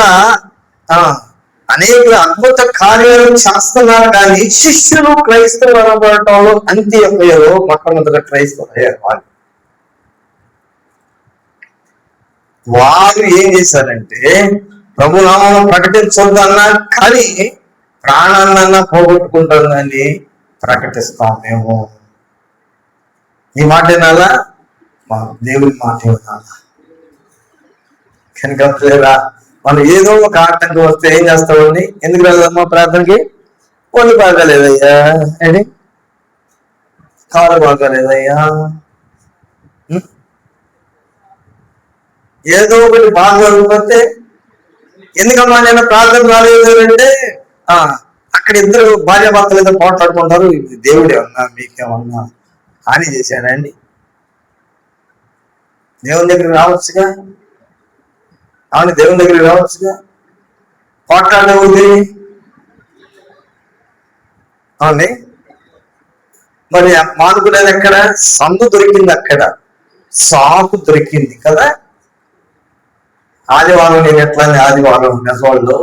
అనేక అద్భుత కార్యాలు చేస్తున్నారు, కానీ శిష్యులు క్రైస్తవులు అనబడటంలో అంత్యొకయలో మొట్టమొదట క్రైస్తవులు అయ్యారు. వారు ఏం చేశారంటే, ప్రభునామం ప్రకటించొద్దు అన్నారు, కానీ ప్రాణాన్నన్నా పోగొట్టుకుంటుందని ప్రకటిస్తాం మేము. ఈ మాట వినాలా? మా దేవుని మాట వినాలా? కనుక మనం ఏదో ఒక ఆటంకం వస్తే ఏం చేస్తామండి? ఎందుకు రాదమ్మా ప్రార్థనకి? ఒళ్ళు బాగాలేదయ్యా, ఏంటి కాలు బాగాలేదయ్యా, ఏదో ఒకటి బాగోకపోతే ఎందుకమ్మా నేను ప్రార్థన రాలేదు అంటే, అక్కడ ఇద్దరు భార్యాభర్తలు ఏదో పోట్లాడుకుంటారు, దేవుడే ఉన్నా మీకేమన్నా హాని చేశాడండి? దేవుని దగ్గరికి రావచ్చుగా, దేవుని దగ్గరికి రావచ్చుగా. పోట్లాడే ఉంది అవునండి. మరి మానుకునేది ఎక్కడ? సందు దొరికింది, అక్కడ సాకు దొరికింది కదా. ఆదివారం నేను ఆదివారం నెసవాళ్ళు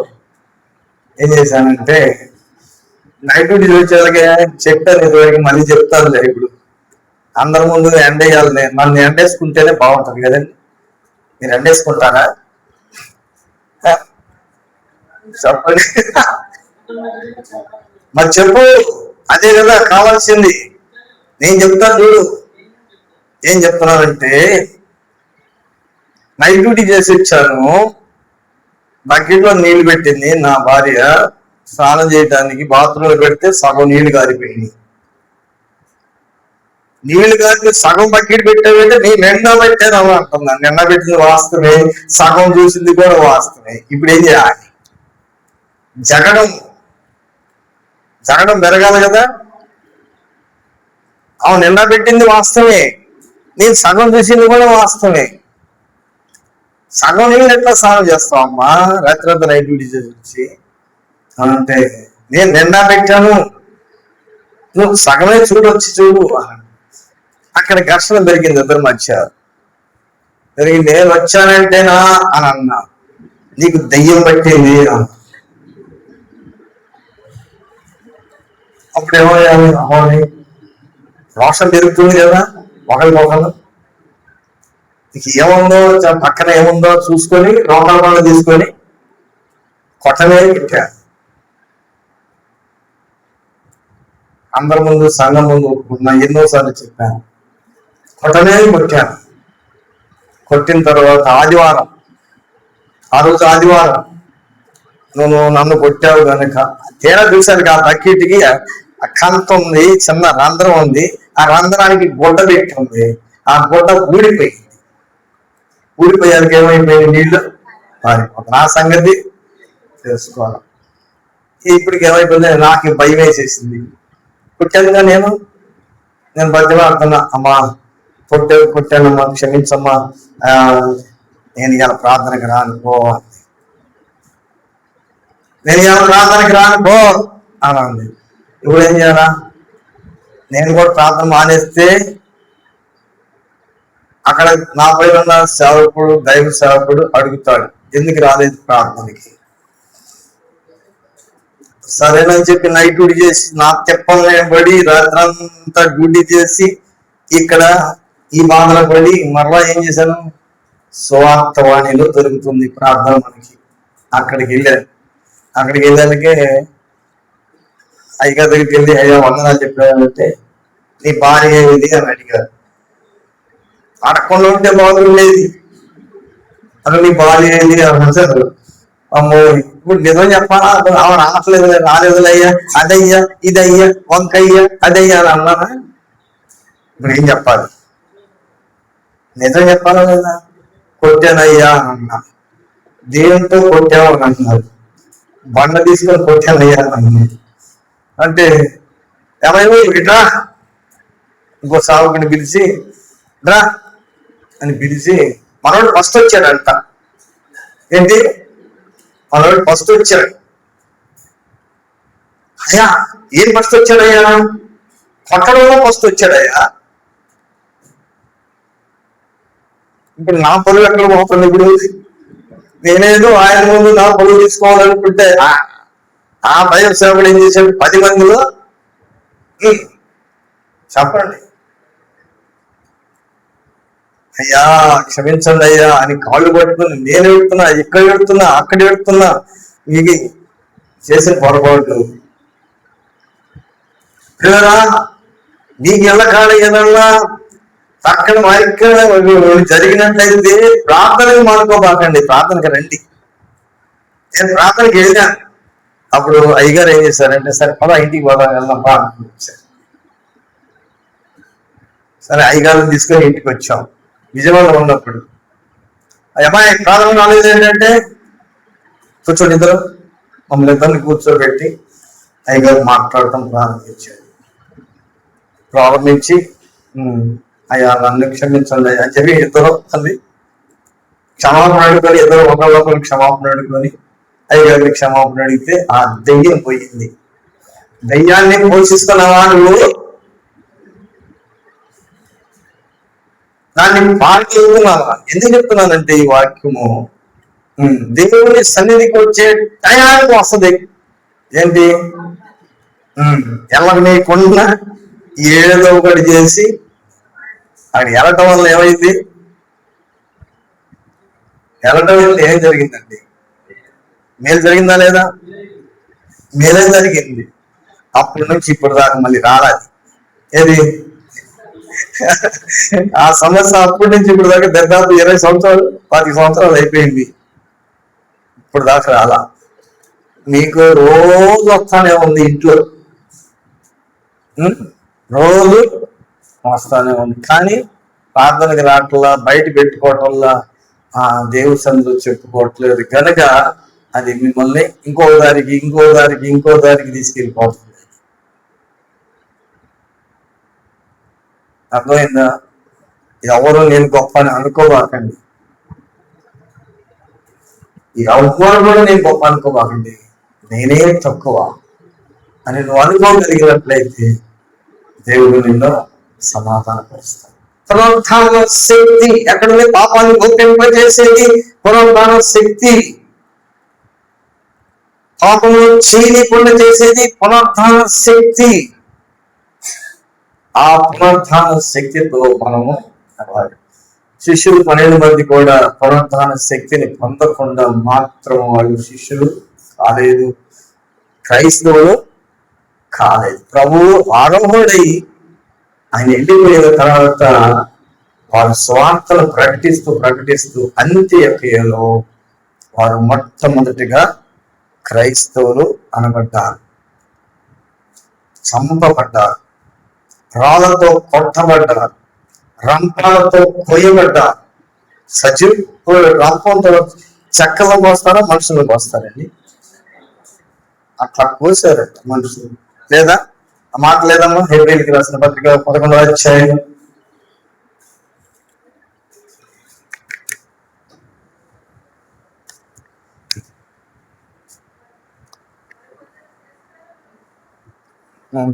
ఏం చేశానంటే, నైట్ డ్యూటీ వచ్చేలాగే చెప్పాను, ఇదివరకు మళ్ళీ చెప్తాను. ఇప్పుడు అందరి ముందు ఎండేయాలి, మనం ఎండేసుకుంటేనే బాగుంటుంది కదండి. మీరు ఎండేసుకుంటారా? చెప్పండి. మరి చెప్పు, అదే కదా కావాల్సింది. నేను చెప్తాను చూడు. ఏం చెప్తున్నానంటే, నైట్ డ్యూటీ చేసి వచ్చాను, బకెట్లో నీళ్లు పెట్టింది నా భార్య స్నానం చేయడానికి, బాత్రూంలో పెడితే సగం నీళ్లు గారిపోయింది. నీళ్లు గారికి సగం బకెట్ పెట్టావంటే నీ నిండా పెట్టాను అలా అంటున్నాను. నిండా పెట్టింది వాస్తవమే, సగం చూసింది కూడా వాస్తవమే. ఇప్పుడు ఏం చేయాలి? జగడం పెరగాలి కదా. అవును, నిండా పెట్టింది వాస్తవమే, నేను సగం చూసింది కూడా వాస్తవమే. సగం నీళ్ళు ఎట్లా స్నానం చేస్తావమ్మా రాత్రి అంతా నైట్ డ్యూటీ చేసి వచ్చి అంటే, నేను నిండా పెట్టాను, నువ్వు సగమే చూడొచ్చి చూడు. అక్కడ ఘర్షణ పెరిగింది ఇద్దరి మధ్య. పెరిగింది, నేను వచ్చానంటేనా అని అన్నా, నీకు దెయ్యం పట్టింది. అప్పుడు ఏమయ్యాలి? అమ్మని రోషం పెరుగుతుంది కదా ఒకరికొకరు. ఏముందో పక్కన ఏముందో చూసుకొని రోగాల వల్ల తీసుకొని కొట్టనే పెట్టారు. అందరి ముందు సంఘం ముందు ఒప్పుకున్నా, ఎన్నోసార్లు చెప్పాను, కొట్టనే కొట్టాను. కొట్టిన తర్వాత ఆదివారం, ఆ రోజు ఆదివారం, నువ్వు నన్ను కొట్టావు కనుక తేడా చూశారు. ఆ బకెట్కి ఆ కంత ఉంది, చిన్న రంధ్రం ఉంది, ఆ రంధ్రానికి గుడ్డ పెట్టి ఉంది. ఆ గుడ్డ ఊడిపోయింది. ఊడిపోయానికి ఏమైపోయింది? నీళ్లు పారిపోతుంది. నా సంగతి తెలుసుకోవాలి. ఇప్పటికి ఏమైపోయింది? నాకు భయం వేసేసింది. కొట్టానుగా నేను బతిమాడుతున్నా, అమ్మా కొట్టానమ్మా, క్షమించమ్మా, నేను ఇలా ప్రార్థనకి రానుకో, నేను ఇలా ప్రార్థనకి రానుకో అని అంది. ఇప్పుడు ఏం చేయాలా? నేను కూడా ప్రార్థన మానేస్తే అక్కడ నా పైన ఉన్న సేవకుడు, దైవ సేవకుడు అడుగుతాడు, ఎందుకు రాలేదు ప్రార్థనకి? సరేనని చెప్పి నైట్ డ్యూటీ చేసి నా తెప్పలనే పడి రాత్రంతా డ్యూటీ చేసి ఇక్కడ ఈ బాధలో పడి మరలా ఏం చేశాను? సువార్తవాణిలో దొరుకుతుంది ప్రార్థన మనకి. అక్కడికి వెళ్ళాకే అయ్యగారి దగ్గరికి వెళ్ళి, అయ్యా వందనాలు చెప్పాడంటే నీ భార్య ఏది అని అడిగారు. అడగకుండా ఉంటే బాగుండేది. అసలు నీ భార్య ఏది అని అన్నారు. అమ్మో, ఇప్పుడు నిజం చెప్పాలా? ఆమె రాలేదులయ్యా, అదయ్యా, ఇదయ్యా, వంకయ్యా, అదయ్యా అని అన్నానా? ఇప్పుడు ఏం చెప్పాలి? నిజం చెప్పాలా లేదా? కొట్టానయ్యా అని అన్నా. దేవునితో కొట్టావు అని అన్నారు. బండ తీసుకొని కొట్టానయ్యా అని అన్నారు. అంటే ఏమైనా ఇట్లా ఇంకో సావుకుని పిలిచి రా అని పిలిచి, మనోడు ఫస్ట్ వచ్చాడంట. ఏంటి? మనోడు ఫస్ట్ వచ్చాడు. అయ్యా ఏం ఫస్ట్ వచ్చాడయ్యా? కొట్టడంలో ఫస్ట్ వచ్చాడయ్యా. ఇప్పుడు నా పనులు ఎక్కడ పోతుంది? ఇప్పుడు నేనేదో ఆయన ముందు నా పనులు తీసుకోవాలనుకుంటే ఆ భయం సేవకుడు ఏం చేశాడు? 10 మందిలో చెప్పండి, అయ్యా క్షమించండి అయ్యా అని కాళ్ళు పట్టుకుని నేను ఎడుతున్నా, ఇక్కడ ఎడుతున్నా, అక్కడ ఎడుతున్నా. మీకు చేసిన పొరపాటు మీకు ఎల్లకాడ ఏదన్నా పక్కన జరిగినట్లయితే ప్రార్థనకు మానుకోబాకండి, ప్రార్థనకి రండి. నేను ప్రార్థనకి వెళ్ళాను. అప్పుడు అయ్యగారు ఏం చేశారంటే, సరే పదా ఇంటికి పోదాం వెళ్దాం ప్రార్థన. సరే అయ్యగారిని తీసుకొని ఇంటికి వచ్చాం. విజయవాడలో ఉన్నప్పుడు అమ్మాయి ప్రార్థన నాలెడ్జ్ ఏంటంటే, కూర్చోండి ఇద్దరు, మమ్మల్ని ఇద్దరిని కూర్చోబెట్టి అయ్యగారు మాట్లాడటం ప్రారంభించి అయ్యా నన్ను క్షమించండి అని చెప్పి ఇద్దరు అది క్షమాపణ అడుగుకొని, ఇద్దరు ఒకళ్ళొకరు క్షమాపణ అడుగుకొని అయ్యగారిని క్షమాపణ అడిగితే ఆ దెయ్యం పోయింది. దెయ్యాన్ని పోషిస్తున్నావా నువ్వు? దాన్ని పాటి చెప్తున్నావా? ఎందుకు చెప్తున్నానంటే ఈ వాక్యము దేవుని సన్నిధికి వచ్చే టయానికి వస్తుంది. ఏంటి? ఎలాగ నీకున్న ఏదో ఒకటి చేసి అక్కడ వెళ్ళటం వల్ల ఏమైంది? వెళ్ళటం వల్ల ఏం జరిగిందండి? మేలు జరిగిందా లేదా? మేలే జరిగింది. అప్పటి నుంచి ఇప్పుడు దాకా మళ్ళీ రాలేదు. ఏది? ఆ సమస్య అప్పటి నుంచి ఇప్పుడు దాకా దాదాపు 20 సంవత్సరాలు 10 సంవత్సరాలు అయిపోయింది. ఇప్పుడు దాకా రాలా. మీకు రోజు వస్తానే ఉంది, ఇంట్లో రోజు వస్తానే ఉంది. కానీ ప్రార్థనకి రావట్లా, బయట పెట్టుకోవటంలా, దేవుడి సన్నిధిలో చెప్పుకోవట్లేదు కనుక అది మిమ్మల్ని ఇంకో దారికి తీసుకెళ్ళిపోతుంది. అర్థమైందా? ఎవరు నేను గొప్ప అని అనుకోబాకండి. ఎవరు కూడా నేను గొప్ప అనుకోబాకండి. నేనే తక్కువ అని నువ్వు అనుకోగలిగినట్లయితే దేవుడు నిన్ను సమాధానపరుస్తాడు. పునరుత్థాన శక్తి ఎక్కడుంది? పాపాన్ని గొప్పింపజేసేది పునరుత్థాన శక్తి. పాపంలో చేయకుండా చేసేది పునరుద్ధాన శక్తి. ఆ పునరుద్ధాన శక్తితో మనము శిష్యులు 12 మంది కూడా పునరుద్ధాన శక్తిని పొందకుండా మాత్రం వాళ్ళు శిష్యులు కాలేదు, క్రైస్తవులు కాలేదు. ప్రభువు ఆరోహుడై ఆయన వెళ్ళిపోయిన తర్వాత వారు స్వార్థలు ప్రకటిస్తూ అంత్యొకయలో వారు మొట్టమొదటిగా క్రైస్తవులు అనబడ్డారు, చంపబడ్డారు, రాళ్లతో కొట్టబడ్డారు, రంపాలతో కొయ్యబడ్డారు. సజీవ రంపంతో చెక్కలు పోస్తారా, మనుషులు పోస్తారండి? అట్లా కోసారట మనుషులు. లేదా ఆ మాట లేదమ్మా? హెబ్రీయులకు రాసిన పత్రిక 11వ అధ్యాయం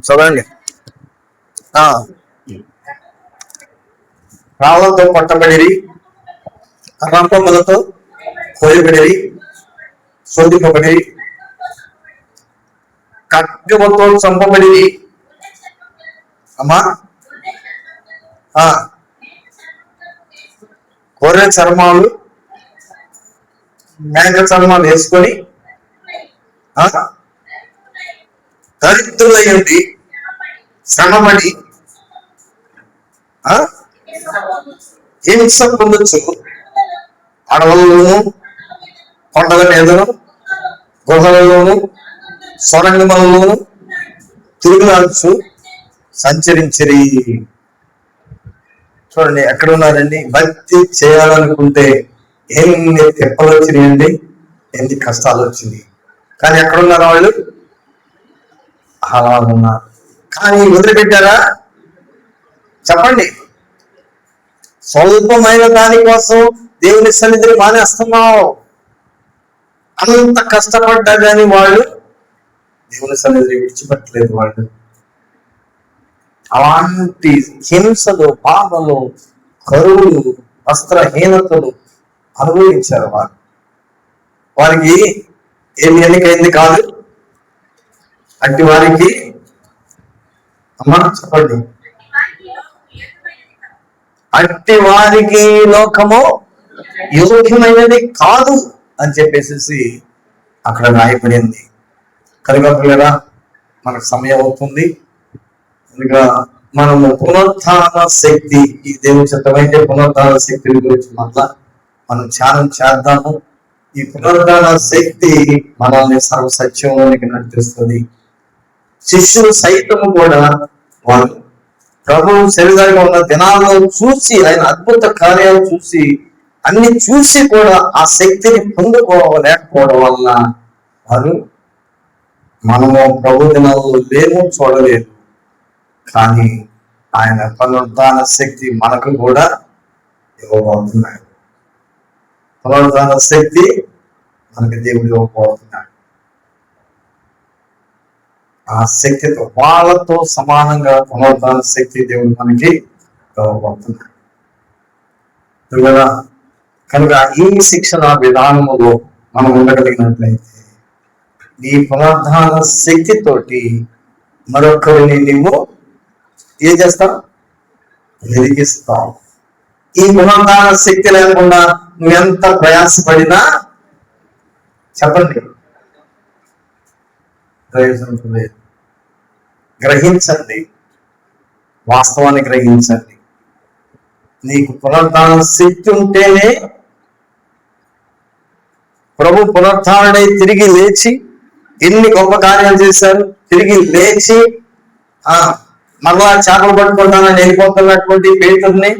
చదవండి. రాళ్లతో కొట్టబడిరి, రంపములతో కోయబడిరి, శోధింపబడిరి, ఖడ్గముతో చంపబడిరి. అమ్మా, గొర్రె చర్మాలు, మేక చర్మాలు వేసుకొని దరిద్రులయ్యండి, శ్రమపడి హింస పొందొచ్చు. అడవులలోను, కొండల మీదను, గుహలలోను, సొరంగములలోను తిరుగులాడుచు సంచరించిరి. చూడండి, ఎక్కడ ఉన్నారండి? భక్తి చేయాలనుకుంటే ఎన్ని తిప్పలు వచ్చినాయండి, ఎన్ని కష్టాలు వచ్చినాయి. కానీ ఎక్కడున్నారు వాళ్ళు? అలా ఉన్నారు. కానీ వదిలిపెట్టారా? చెప్పండి. స్వల్పమైన దానికోసం దేవుని సన్నిధిని మానేస్తున్నావు. అంత కష్టపడ్డా కానీ వాళ్ళు దేవుని సన్నిధిని విడిచిపెట్టలేదు. వాళ్ళు అలాంటి హింసలు, పాపలు, కరువులు, వస్త్రహీనతలు అనుభవించారు. వారికి ఏమి ఎన్నికైంది కాదు. అట్టి వారికి అమ్మా చెప్పండి, అట్టి వారికి లోకము యోగ్యమైనది కాదు అని చెప్పేసి అక్కడ రాయబడింది. కనుక పిల్లరా, మనకు సమయం అవుతుంది. కనుక మనము పునరుత్థాన శక్తి, ఈ దేవుని చిత్తమైతే పునరుత్థాన శక్తి గురించి మనం ధ్యానం చేద్దాము. ఈ పునరుత్థాన శక్తి మనల్ని సర్వసత్యంలోనికి నడిపిస్తుంది. శిష్యులు సైతము కూడా వారు ప్రభువు శరీరంగా ఉన్న దినాల్లో చూసి, ఆయన అద్భుత కార్యాలు చూసి, అన్ని చూసి కూడా ఆ శక్తిని పొందుకోలేకపోవడం వల్ల వారు మనము ప్రభు దినాల్లో లేము, చూడలేదు. కానీ ఆయన పునరుద్ధాన శక్తి మనకు కూడా ఇవ్వబోతున్నాడు. పునరుద్ధాన శక్తి మనకి దేవుడు ఇవ్వబోతున్నాడు. ఆ శక్తితో, వాళ్ళతో సమానంగా పునరుద్ధాన శక్తి దేవుడు మనకి ఇవ్వబోతున్నాడు. కనుక ఈ శిక్షణ విధానములో మనం ఉండగలిగినట్లయితే ఈ పునరుద్ధాన శక్తితోటి మరొకరిని నువ్వు ఏం చేస్తావు? వెలిగిస్తావు. ఈ పునరుద్ధాన శక్తి లేకుండా నువ్వెంత ప్రయాసపడినా చెప్పండి, ప్రయోజనం లేదు. గ్రహించండి, వాస్తవాన్ని గ్రహించండి. నీకు పునరుద్ధాన శక్తి ఉంటేనే ప్రభు పునరుద్ధారుడై తిరిగి లేచి ఎన్ని గొప్ప కార్యాలు చేశారు. తిరిగి లేచి మరలా చేపలు పట్టుకుంటానని వెళ్ళిపోతున్నటువంటి పేతుర్ని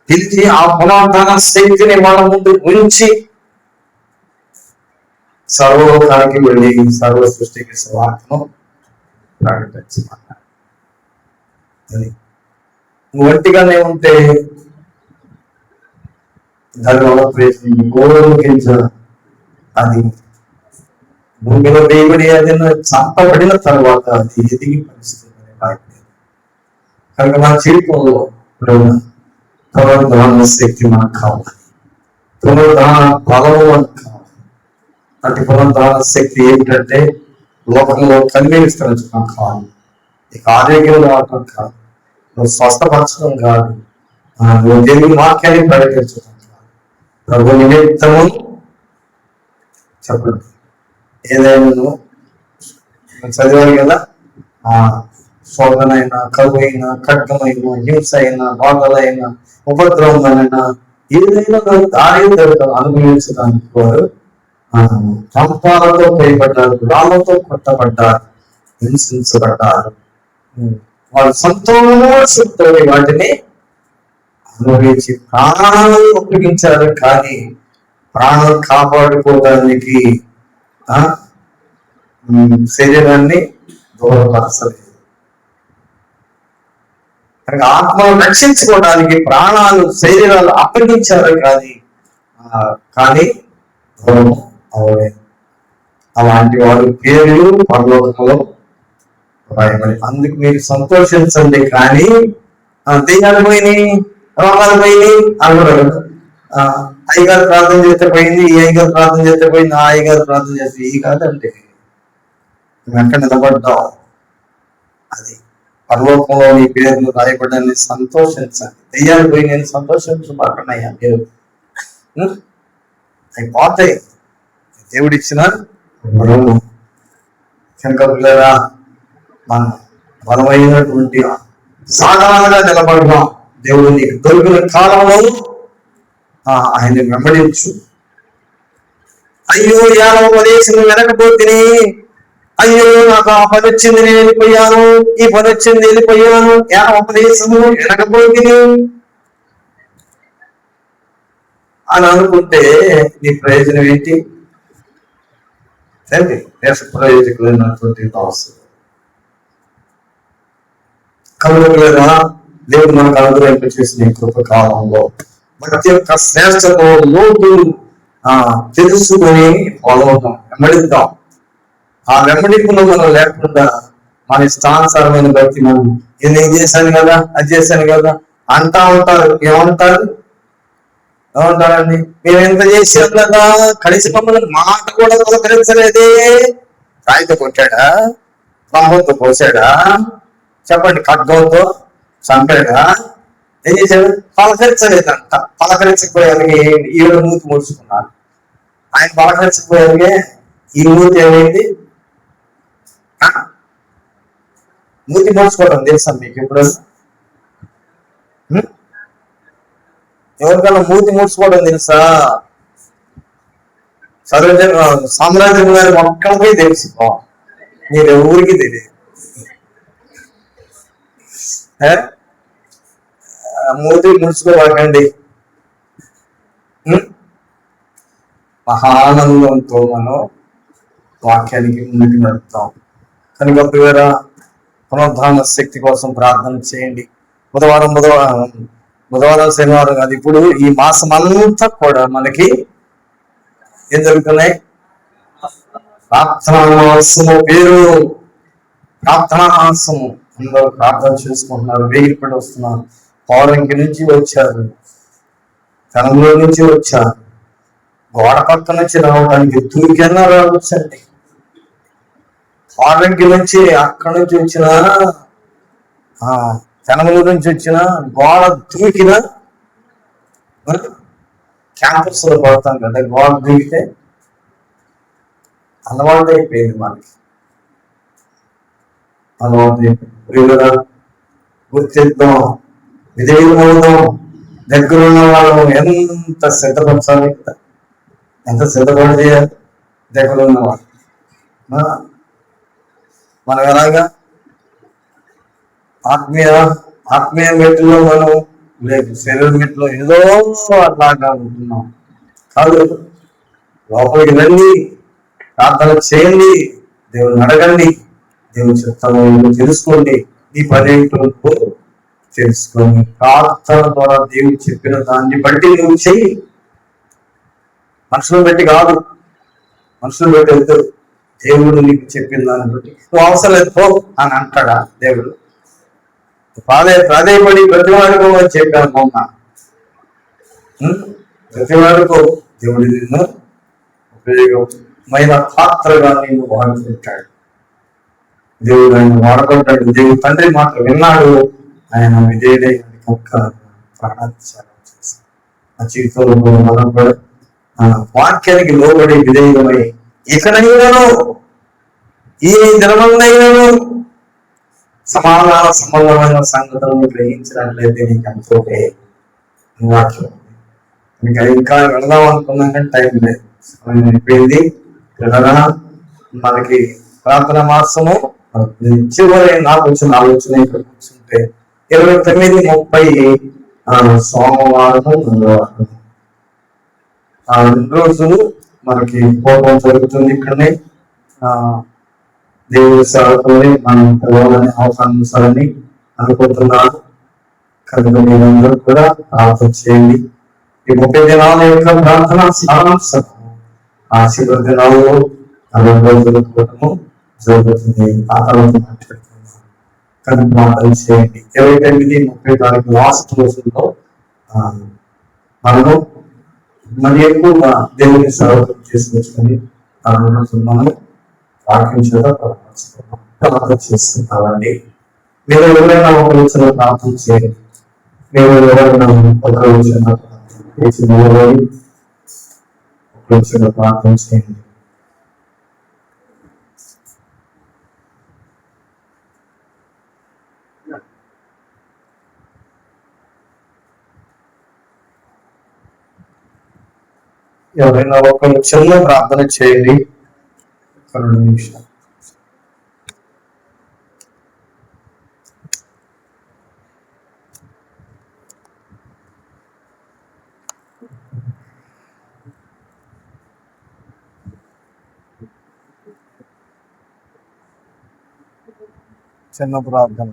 పిలిచి ఆ పునరుద్ధాన శక్తిని మన ముందు ఉంచి సర్వలోకానికి వెళ్ళి సర్వ సృష్టికి సువార్తను ప్రకటించమన్నారు. నువ్వు ఒంటిగానే ఉంటే దాని గోరుకించ అది భూమిలో వేయబడి అది చంపబడిన తర్వాత అది ఎదిగి పరిస్థితి. కనుక మన జీవితంలో పునరుద్ధాన శక్తి మనకు కావాలి, పునరుద్ధాన బలం మనకు కావాలి. అటు పునరుద్ధాన శక్తి ఏమిటంటే లోకంలో కన్నీ విస్తరించడం కాదు, నీకు ఆరోగ్యం రావటం కాదు, నువ్వు స్వస్థపరచడం కాదు, నువ్వు దేవుని వాక్యాన్ని ప్రకటించడం కాదు, ప్రభు నిమిత్తము చెప్పండి. ఏదైనా నువ్వు చదివారు కదా, శోధనైనా, కరువైనా, ఖడ్గమైనా, హింస అయినా, బాధలైనా, ఉపద్రవమైనా ఏదైనా దారి అనుభవించడానికి వారు చంపాలతో భయపడ్డారు, రాళ్ళతో కొట్టబడ్డారు, హింసించబడ్డారు. వాళ్ళు సంతోషంతో వాటిని అనుభవించి ప్రాణాలను ఉపయోగించారు, కానీ ప్రాణం కాపాడుకోవడానికి శరీరాన్ని దూరపరచలేదు. ఆత్మను రక్షించుకోవడానికి ప్రాణాలు శరీరాలు అప్పగించారు, కానీ దూరం అవ్వలేదు. అలాంటి వారి పేర్లు పరలోకంలో రాయబడి, అందుకు మీరు సంతోషించండి. కానీ దెయ్యాలు పోయినాయి, రోగాలు పోయినాయి అనుకున్నారు. అయ్యగారు ప్రార్థన చేస్తే పోయింది, ఈ అయ్యగారు ప్రార్థన చేస్తే పోయింది, ఆ అయ్యగారు ప్రార్థన చేస్తే ఈ కాదంటే నువ్వు ఎక్కడ నిలబడ్డావు. అది పరలోకంలో నీ పేర్లు రాయబడని సంతోషించండి. దెయ్యాలు పోయి నేను సంతోషించబడుతున్నాయా మీరు? అవి పోతాయి, దేవుడిచ్చిన బలము. కనుక పిల్లరా, మనం బలమైనటువంటి సాధారణంగా నిలబడదాం. దేవుడు నీకు దొరికిన కాలంలో ఆయన వెంబడించు. అయ్యో ఉపదేశం వెనకపోతే, అయ్యో నాకు ఆ పని వచ్చింది నేను వెళ్ళిపోయాను, ఈ పని వచ్చింది వెళ్ళిపోయాను, ఉపదేశము వెనకపోతే అని అనుకుంటే నీ ప్రయోజనం ఏంటి? సరే, దేశ ప్రయోజకులైనటువంటి అవసరం కలుగులేదా? దేవుడు మనకు అనుగ్రహింప చేసిన కృపకాలంలో ప్రతి ఒక్క శ్రేష్టతో లోటు తెలుసుకొని పొలవుతాం, వెంబడిద్దాం. ఆ వెంబడింపులో మనం లేకుండా మన ఇష్టానుసారమైన బట్టి మనం నేను చేశాను కదా, అది చేశాను కదా అంటా ఉంటారు. ఏమంటారండి? మేము ఎంత చేసాం కదా, కలిసి మమ్మల్ని మాట కూడా పలకరించలేదే. రాయితో కొట్టాడా, రంభంతో పోసాడా, చెప్పండి, ఖడ్గంతో చంపాడా, ఏం చేశాడు? పలకరించలేదంట. పలకరించకపోయానికి ఈవిడ మూతి ముడుచుకున్నారు. ఆయన పలకరించకపోయాకే ఈ మూతి ఏమైంది? మూతి ముడుచుకోవడం తెలుసా మీకు? ఇప్పుడు ఎవరికన్నా మూతి ముడుచుకోవడం తెలుసా? సామ్రాజ్యం గారి ఒక్కడికే తెలుసు, మీరు ఎవరికి తెలియదు. మూతి ముడుచుకోవాలండి. మహానందంతో మనం వాక్యానికి ముందుకు నడుపుతాం. కనుక ప్రియరా, పునరుద్ధాన శక్తి కోసం ప్రార్థన చేయండి. బుధవారం శనివారం కాదు, ఇప్పుడు ఈ మాసం అంతా కూడా మనకి ఏం జరుగుతున్నాయి? ప్రార్థనా మాసము పేరు ప్రార్థనా మాసము. అందరూ ప్రార్థన చేసుకుంటున్నారు, వేగిపడి వస్తున్నారు. పౌరంకి నుంచి వచ్చారు, కనంలో నుంచి వచ్చారు, గోడ పక్క నుంచి రావడానికి తూరికన్నా రావచ్చండి. పౌరంకి నుంచి అక్కడి నుంచి వచ్చిన, కనంలో నుంచి వచ్చిన గోడ దూకిన క్యాంపస్ లో పడతాం కదా, గోడ దూకితే అలవాటు అయిపోయింది మనకి. అలవాటు అయిపోయింది. గుర్తిద్దాం, విధేయులవుదాం. దగ్గర ఉన్న వాళ్ళు ఎంత సిద్ధపరచాలి, ఎంత సిద్ధపడి చేయాలి. దగ్గర ఉన్నవాళ్ళు మనం ఎలాగా ఆత్మీయ మెట్టులో మనం లేదు, శరీర మెట్టులో ఏదో అట్లాగా ఉంటున్నాం కాదు. లోపలికి రండి, ప్రార్థన చేయండి, దేవుని అడగండి, దేవుని చిత్తము తెలుసుకోండి, ఈ పని ఏంటో తెలుసుకొని ప్రార్థన ద్వారా దేవుడు చెప్పిన దాన్ని బట్టి నువ్వు చెయ్యి. మనుషులను బట్టి కాదు, మనుషులు బట్టి వద్దు. దేవుడు నీకు చెప్పిన దాన్ని బట్టి నువ్వు అవసరం లేదు పో అని అంటాడా దేవుడు? ప్రాధేయపడి ప్రతివాడుకో అని చెప్పాను మొన్న. ప్రతివాడుకో, దేవుడి నిన్ను ఉపయోగం మైన పాత్రగా నేను వాడుకుంటాడు. దేవుడు ఆయన వాడబడ్డాడు. దేవుడు తండ్రి మాత్రం విన్నాడు. ఆయన విధేయుడై ఒక్క ప్రాణాత్యాగం చేశాడు. ఆ జీవితంలో మనం కూడా వాక్యానికి లోబడి విధేయులమై ఇకనైనాను ఈ దినమందైనాను సమాధాన సంబంధమైన సంగతులను గ్రహించినట్లయితే నీకు అనుకోటే వాక్యం ఇంకా వెళదాం అనుకున్నాం కానీ టైం లేదు, సమయం అయిపోయింది. మనకి ప్రార్థన మాసము చివరి నాకు వచ్చిన ఆలోచన ఇక్కడ కూర్చుంటే 29-30 సోమవారం మంగళవారం ఆ 2 రోజులు మనకి కోపం జరుగుతుంది. ఇక్కడనే దేవుడి సేవకుల్ని మనం పిలవాలని ఆహ్వానించాలని అనుకుంటున్నాను. కనుక మీరందరూ కూడా ప్రార్థన చేయండి. ఈ 30 దినాల యొక్క ప్రార్థన సారాంశం ఆశీర్వాద దినాల్లో 40 రోజుల కూటము జరుగుతుంది. ఆ తర్వాత మాట్లాడుతున్నాం. కనుక ప్రార్థన చేయండి. 29-30 తారీఖు లాస్ట్ రోజుల్లో మనము మరి ఎక్కువగా దేవుని సేవకులు చేసుకొచ్చుకొని మనం వాక్యం చేత ప్రార్థన చేస్తున్నామండి. మీరు ఎవరైనా ఒక వచ్చిన ప్రార్థన చేయండి. మీరు ఎవరైనా ఒక వచ్చిన ప్రార్థన చేయండి. ఎవరైనా ఒక చిన్న ప్రార్థన చేయండి. 2 నిమిషాలు. చిన్న ప్రార్థన.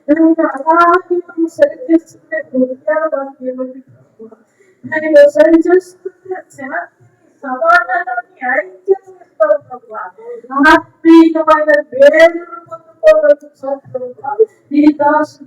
అలాగే మనం సరి చేసుకునే నేను సరి చేసుకునే శాంతిని సమాధానాన్ని ఐక్యం చేస్తావు ఆత్మీయమైన వేరు పొందుకోవచ్చు నీ దాసు